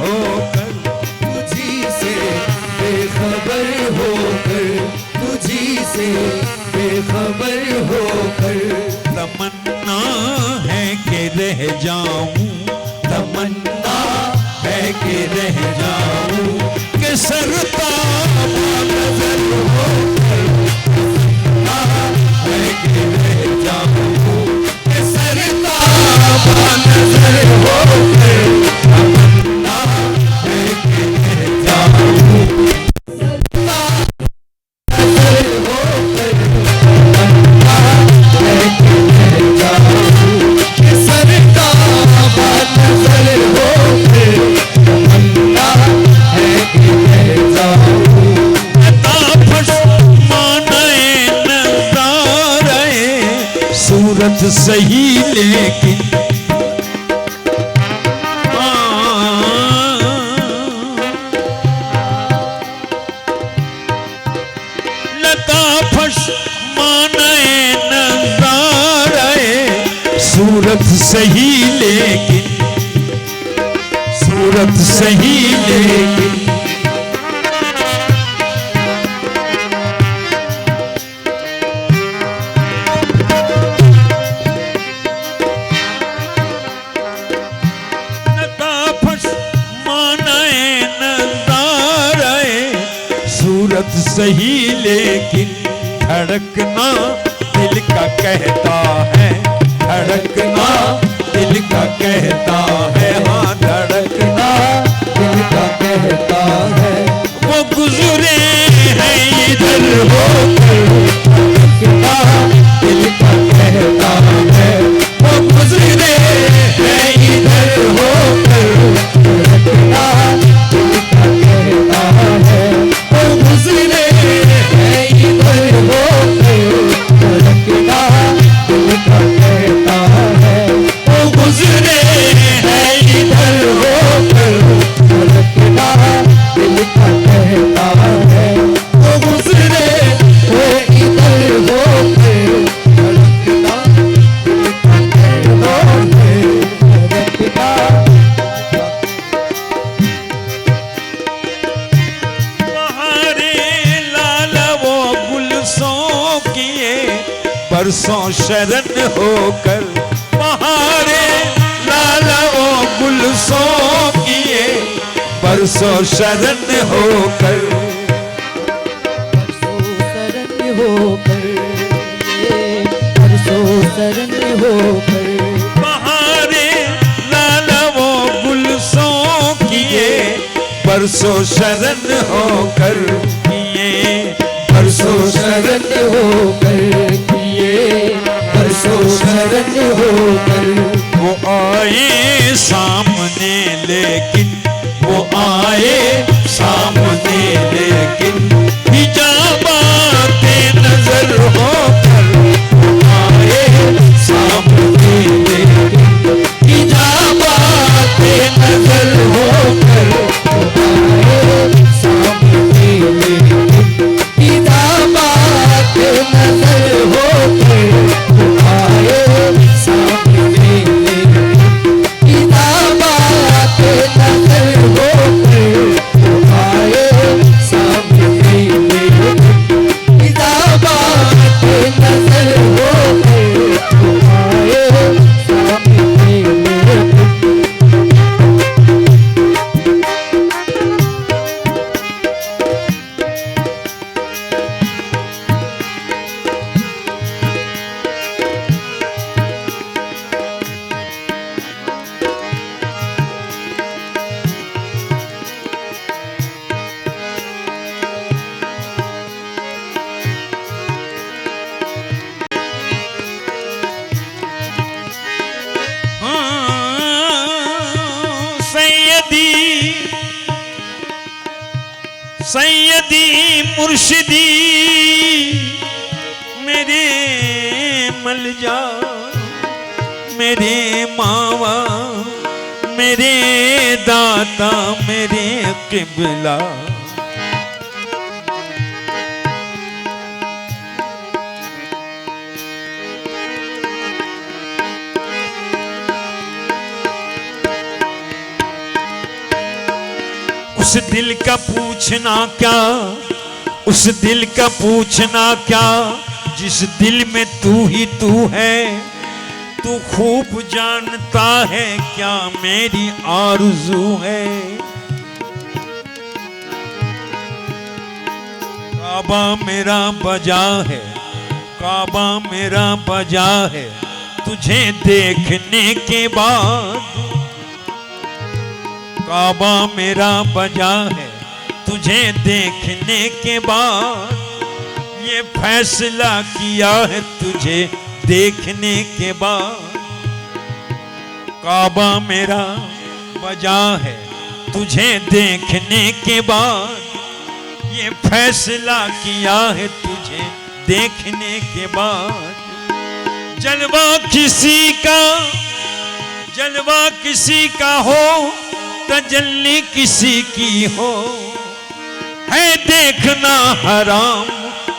S1: होकर,
S2: तुझी से बेखबर होकर, तुझी से बेखबर होकर,
S1: तमन्ना है कि रह जाऊं,
S2: तमन्ना है कि रह जाऊं,
S1: कि सरताब नजर
S2: होकर, तमन्ना है कि रह जाऊं, कि सरताब नजर होकर, तमन्ना है कि रह जाऊं, नजर होकर, तमन्ना है कि रह जाऊं, कि सरताब नजर होकर, तमन्ना है कि रह जाऊं।
S1: ताफश माने नजारे, सूरत सही लेकिन लताफश माने नजारे, सूरत सही लेकिन, सूरत सही लेकिन, ताफश माने नजारे, सूरत सही लेकिन धड़कना दिल का कहता है, धड़कना दिल का कहता है, हाँ धड़कना
S2: दिल का कहता है,
S1: वो गुजरे हैं इधर
S2: होकर, धड़कना दिल का कहता है, वो गुजरे हैं इधर होकर, धड़कना दिल का कहता है, वो गुजरे हैं इधर होकर, धड़कना दिल का कहता है, वो गुजरे हैं इधर होकर, धड़कना दिल का कहता है, वो गुजरे हैं इधर होकर, धड़कना दिल का कहता है, धड़कना।
S1: बहारे लाल वो गुलसों किए परसों शरण होकर, बहारे लाल वो गुलसों किए परसों शरण होकर,
S2: परसों शरण होकर, ये परसों शरण होकर,
S1: बहारे लाल वो गुलसों किए परसों शरण होकर, किए
S2: परसों शरण होकर किए, परसों शरण होकर,
S1: वो आए सामने लेकिन, वो आए सामने लेकिन हिजाबाते नजर होकर,
S2: वो आए सामने लेकिन हिजाबाते नजर होकर, वो आए सामने लेकिन हिजाबाते नजर होकर, वो आए सामने लेकिन हिजाबाते नजर होकर, वो आए सामने लेकिन हिजाबाते नजर होकर, वो आए सामने लेकिन।
S1: सैयदी मुर्शिदी मेरे मलजा, मेरे मावा, मेरे दाता, मेरे किबला, उस दिल का पूछना क्या, उस दिल का पूछना क्या, जिस दिल में तू ही तू है। तू खूब जानता है क्या मेरी आरज़ू है। काबा मेरा बजा है, काबा मेरा बजा है, तुझे देखने के बाद। काबा मेरा बजा है, तुझे देखने के बाद। ये फैसला किया है तुझे देखने के बाद। काबा मेरा बजा है, तुझे देखने के बाद। ये फैसला किया है तुझे देखने के बाद। जलवा किसी का, जलवा किसी का हो, तजल्ली किसी की हो। है देखना हराम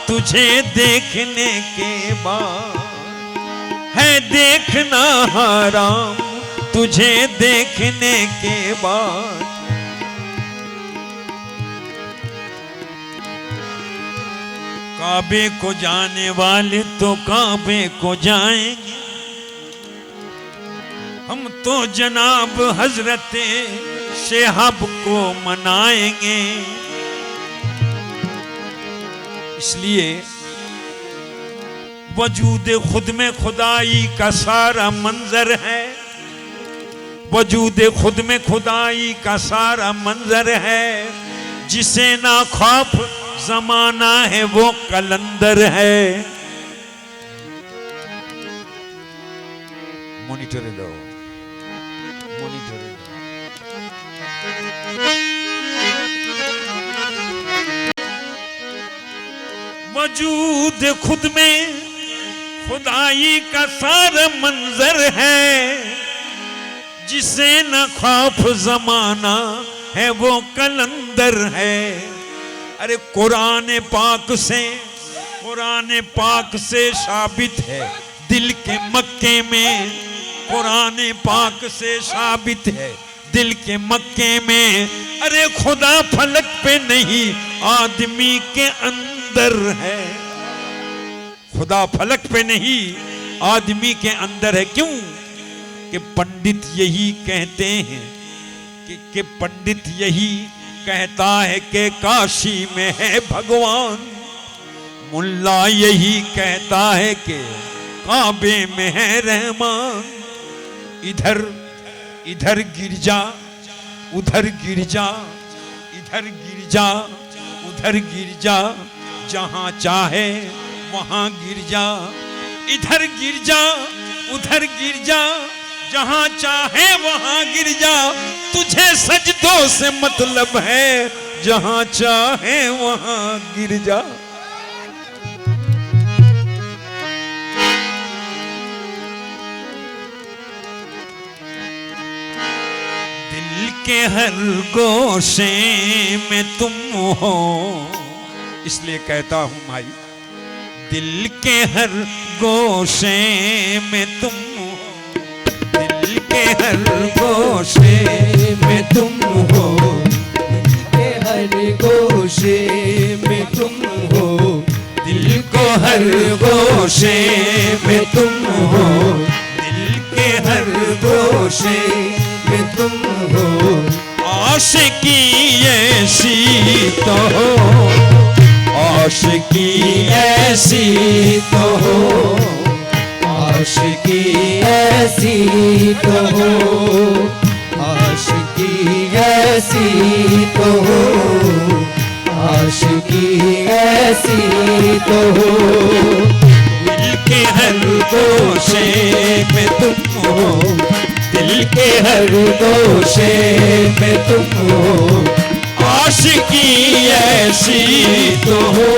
S1: तुझे देखने के बाद। है देखना हराम तुझे देखने के बाद। काबे को जाने वाले तो काबे को जाएंगे। हम तो जनाब हजरत शहाब को मनाएंगे। इसलिए वजूद खुद में खुदाई का सारा मंजर है। वजूद खुद में खुदाई का सारा मंजर है। जिसे ना खौफ जमाना है वो कलंदर है। मॉनिटर दो, मॉनिटर दो। वजूद खुद में खुदाई का सारा मंजर है। जिसे न खौफ जमाना है वो कलंदर है। अरे कुरान पाक से, कुरान पाक से साबित है दिल के मक्के में। कुरान पाक से साबित है दिल के मक्के में। अरे खुदा फलक पे नहीं आदमी के अंदर है। खुदा फलक पे नहीं आदमी के अंदर है। क्यों कि पंडित यही कहते हैं कि पंडित यही कहता है कि काशी में है भगवान। मुल्ला यही कहता है कि काबे में है रहमान। इधर इधर गिरजा, उधर गिरजा, इधर गिरजा, उधर गिरजा, जहां चाहे वहां गिरजा। इधर गिरजा, उधर गिरजा, जहां चाहे वहां गिरजा। तुझे सजदों से मतलब है, जहां चाहे वहां गिरजा। दिल के हर गोशे में तुम हो। इसलिए कहता हूं भाई, दिल के हर गोशे में तुम हो। दिल के हर गोशे में तुम हो।
S2: दिल के हर गोशे में तुम हो।
S1: दिल को हर गोशे में तुम हो।
S2: दिल के हर गोशे में तुम हो।
S1: आशिकी ऐसी तो हो, आशिकी ऐसी तो हो।
S2: आशिकी ऐसी तो हो। आशिकी ऐसी तो हो। आशिकी ऐसी तो हो।
S1: दिल के हर गोशे में तुम हो।
S2: दिल के हर गोशे में तुम हो।
S1: आशिकी ऐसी तो हो।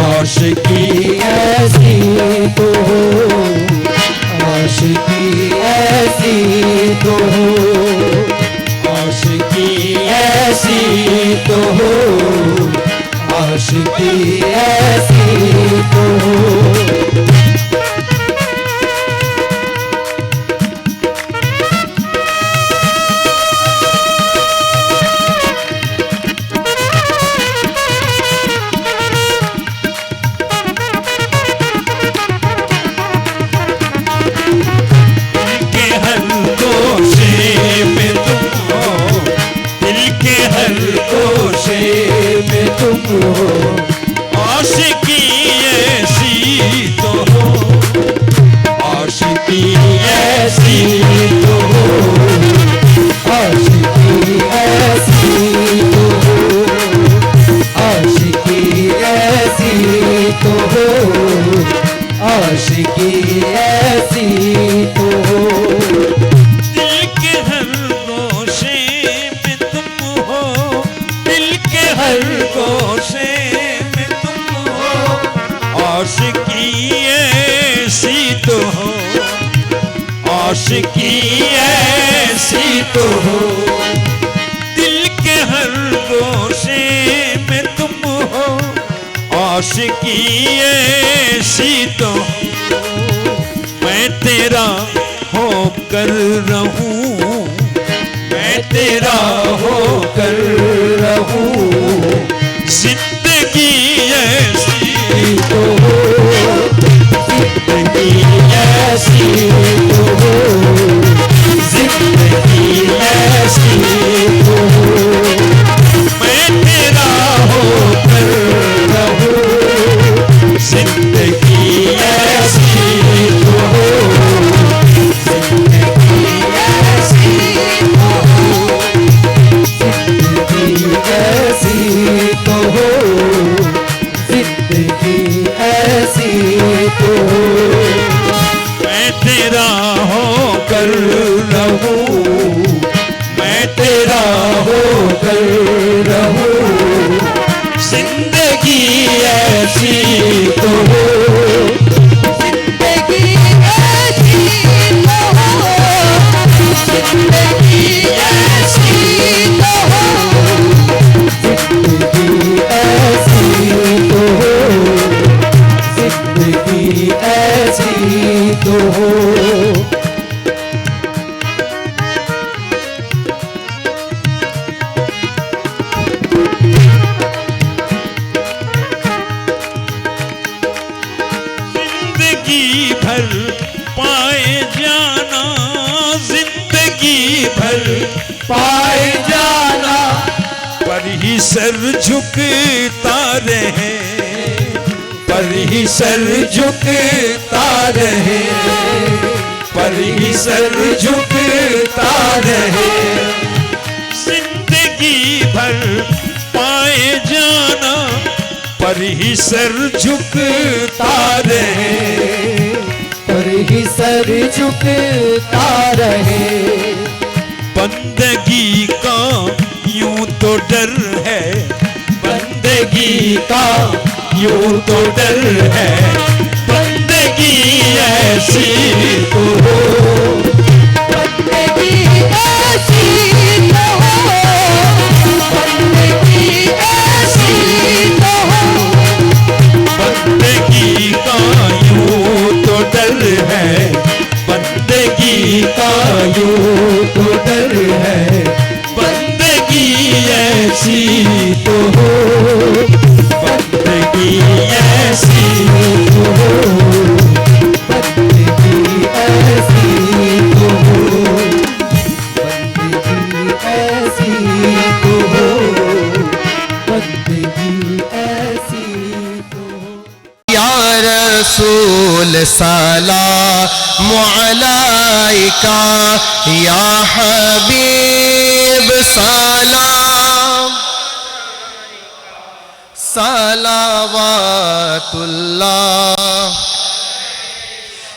S2: आशिकी ऐसी तो हो। आशिकी ऐसी तो हो। आशिकी ऐसी तो हो। आशिकी ऐसी तो हो। तुम हो,
S1: आशिकी ऐसी तो हो,
S2: आशिकी ऐसी तो हो, आशिकी ऐसी तो हो, आशिकी ऐसी तो हो, आशिकी ऐसी तो हो।
S1: दिल के हर गोशे में तुम हो, दिल के हर गोशे में तुम हो, आशिकी ऐसी तो हो, आशिकी ऐसी तो हो। दिल के हर गोशे में तुम हो, आशिकी ऐसी तो हो। मैं तेरा होकर रहूं, मैं तेरा होकर रहूं, जिंदगी ऐसी
S2: तो हो, जिंदगी ऐसी तो हो, जिंदगी ऐसी तो हो।
S1: मैं तेरा होकर
S2: रहूं,
S1: जिंदगी
S2: ऐसी तो हो, जिंदगी ऐसी तो हो, जिंदगी ऐसी तो हो, जिंदगी ऐसी तो हो।
S1: मैं तेरा होकर रहूं, मैं तेरा
S2: होकर रहूं,
S1: जिंदगी
S2: ऐसी तो हो, जिंदगी ऐसी तो हो, जिंदगी ऐसी तो हो, जिंदगी ऐसी तो हो, जिंदगी ऐसी तो हो।
S1: जिंदगी भर पाए जाना, जिंदगी भर
S2: पाए जाना,
S1: पर ही सर झुकता रहे,
S2: पर ही सर झुकता रहे, पर ही सर झुकता रहे।
S1: जिंदगी भर पाए जाना, पर ही सर झुकता रहे,
S2: पर ही सर झुकता रहे।
S1: बंदगी का यूं तो डर है, बंदगी का यूं तो डर है, बंदगी ऐसी
S2: तो हो, बंदगी ऐसी तो हो, बंदगी ऐसी तो हो,
S1: बंदगी का यूं तो डर है, बंदगी का
S2: यूं तो डर है।
S1: बंदगी ऐसी
S2: तो हो,
S1: बंदगी ऐसी
S2: तो हो, बंदगी ऐसी तो हो, बंदगी ऐसी तो हो, बंदगी ऐसी तो हो। या रसूल सलाम अलैका, या हबीब सलाम, सलावतुल्लाह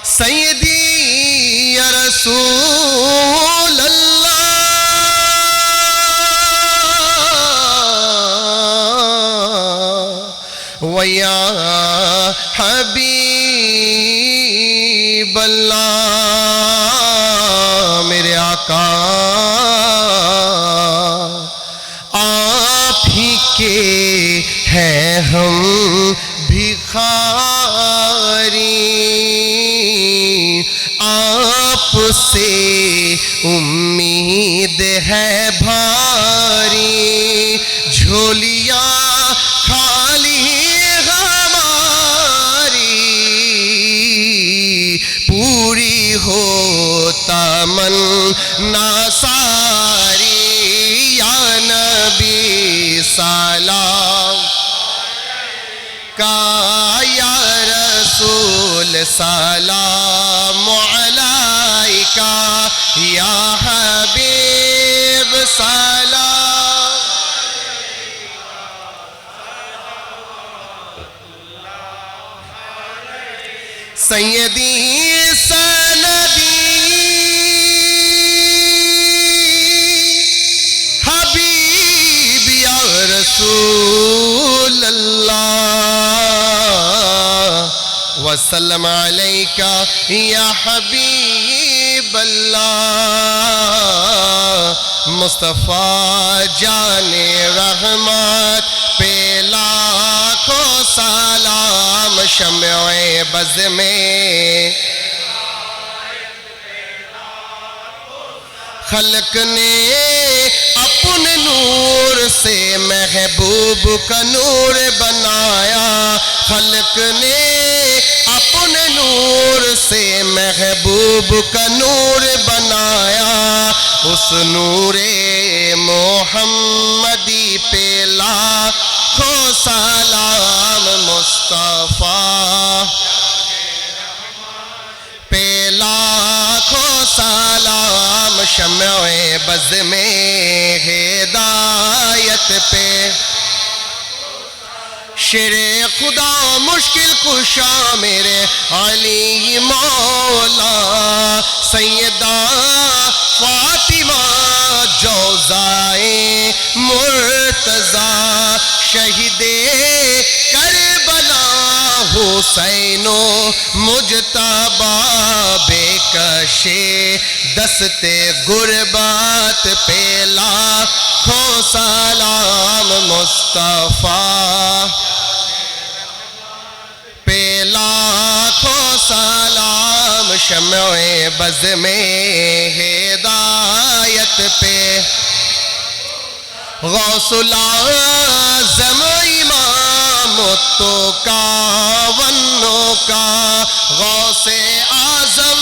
S2: सय्यदी या रसूल अल्लाह व या हबीब अल्लाह। मेरे आका आप ही के हैं हम भिखारी, आपसे उम्मीद है भारी, झोलियां खाली हमारी, पूरी हो तमन्ना सारी। या नबी सलाम
S3: सलाम अलैका या हबीब सलाम। सैयदी सनदी हबीब या रसूल अल्लाह वसल्लम अलैका या हबीब अल्लाह। मुस्तफ़ा जाने रहमत पे लाखों सलाम। शम्ए बज़ में खल्क ने अपने नूर से महबूब का नूर बनाया। खल्क ने अपने नूर से महबूब का नूर बनाया। उस नूरे मोहम्मदी पे लाखों सलाम। मुस्तफ़ा पे लाखों सलाम। शम्ए बज़ में हिदायत पे शेरे खुदा मुश्किल कुशा मेरे अली मौला। सैयदा फातिमा जौज़ाए मुर्तज़ा शहीदे करबला हुसैनो मुजतबा बेकशे दस्ते गुरबात पे लाखों सलाम। मुस्तफ़ा पे लाखों सलाम। शम्ए बज़ में हिदायत पे गौसुल आज़म इमाम तो कावन्नो का। गौसे आज़म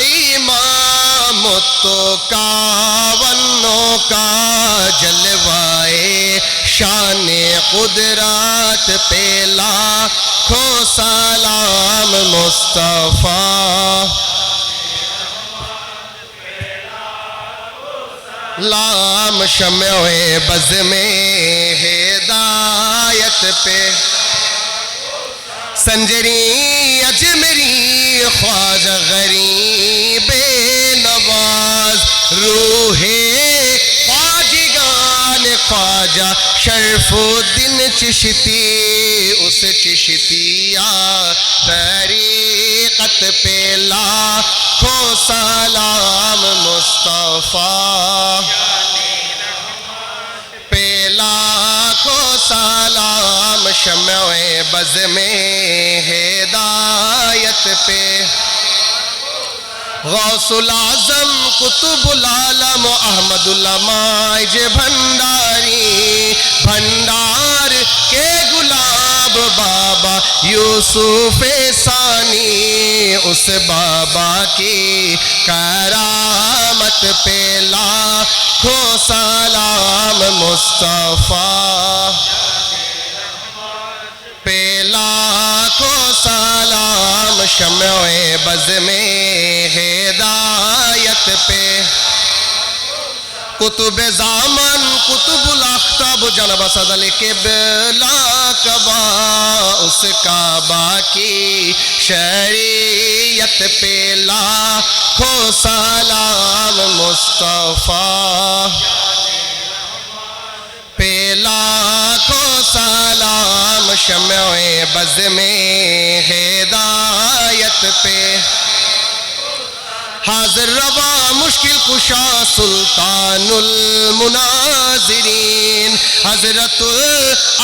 S3: इमाम तो कावन्नो का। जलवाए शान कुदरत पे लाखों सलाम। मुस्तफ़ा लाम शम्ए बज़ में हिदायत पे संजरी अजमरी ख्वाजा गरीब नवाज। रूहे ख्वाजगान ख्वाजा शरफुद्दीन चिश्ती। उस चिश्तिया तरीक़त पे लाखों सलाम। मुस्तफ़ा पे लाखों सलाम। शम्ए बज़ में हिदायत पे गौसुल आज़म कुतुबुल आलम अहमदुल माइज भंडारी। भंडार के गुलाब बाबा यूसुफ सानी। उस बाबा की करामत पे लाखों सलाम। मुस्तफ़ा पे लाखों सलाम। शम्ए बज़ में हिदायत पे कुतुब ज़ामन कुतुबुल अख्ताब जनब सदल क़िबला कबा। उस काबा की शरीयत पे लाखों सलाम। मुस्तफ़ा पे लाखों सलाम। शम्ए बज़ में हिदायत पे हाज़िर रवा मुश्किल कुशा सुल्तानुल मुनाज़िरीन। हज़रतुल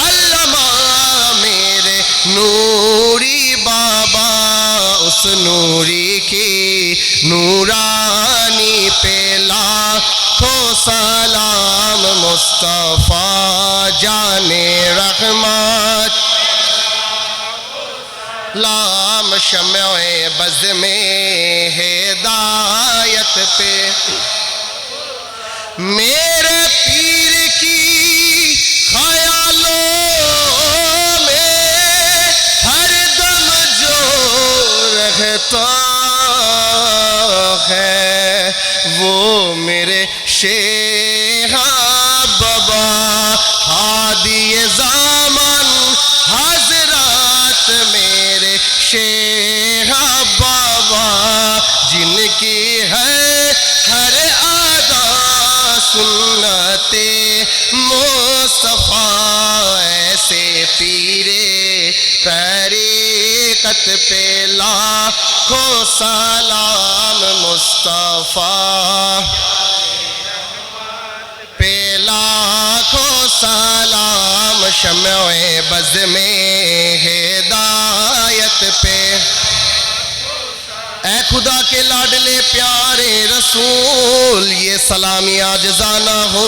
S3: अल्लमा मेरे नूरी बाबा। उस नूरी की नूरानी पे लाखों सलाम। मुस्तफ़ा जाने रहमत लाम शम्ए बज़ में हिदायत पे मेरे पीर की ख्यालों में हर दम जो रह मुस्तफा ऐसे पीरे तरीकत पे लाखों सलाम मुस्तफा पे लाखों सलाम शम्ए बज़ में हिदायत पे ऐ खुदा के लाडले प्यारे रसूल ये सलामी आज जाना हो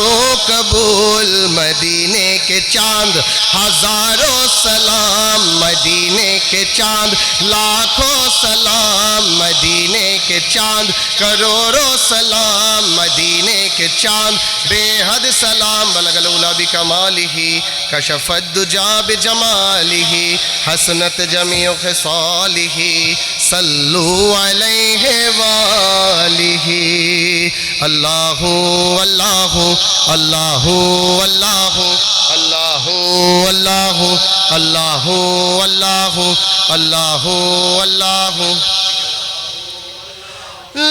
S3: कबूल मदीने के चांद हजारों सलाम मदीने के चांद लाखों सलाम मदीने के चांद करोड़ों सलाम मदीने के चांद बेहद सलाम बलगल उला बिकमालिही कशफत दुजा बिजमालिही हसनत जमीउ खिसालिही सल्लू अलैहि वालिही अल्लाहु अल्लाहु अल्लाहु अल्लाहु अल्लाहु अल्लाहु अल्लाहु अल्लाहु अल्लाहु अल्लाहु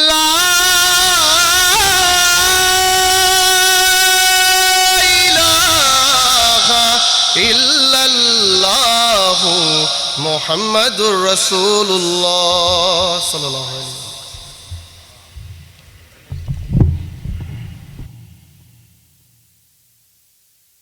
S3: ला इलाहा इल्लल्लाहु मुहम्मदुर रसूलुल्लाह सल्लल्लाहु अलैहि वसल्लम।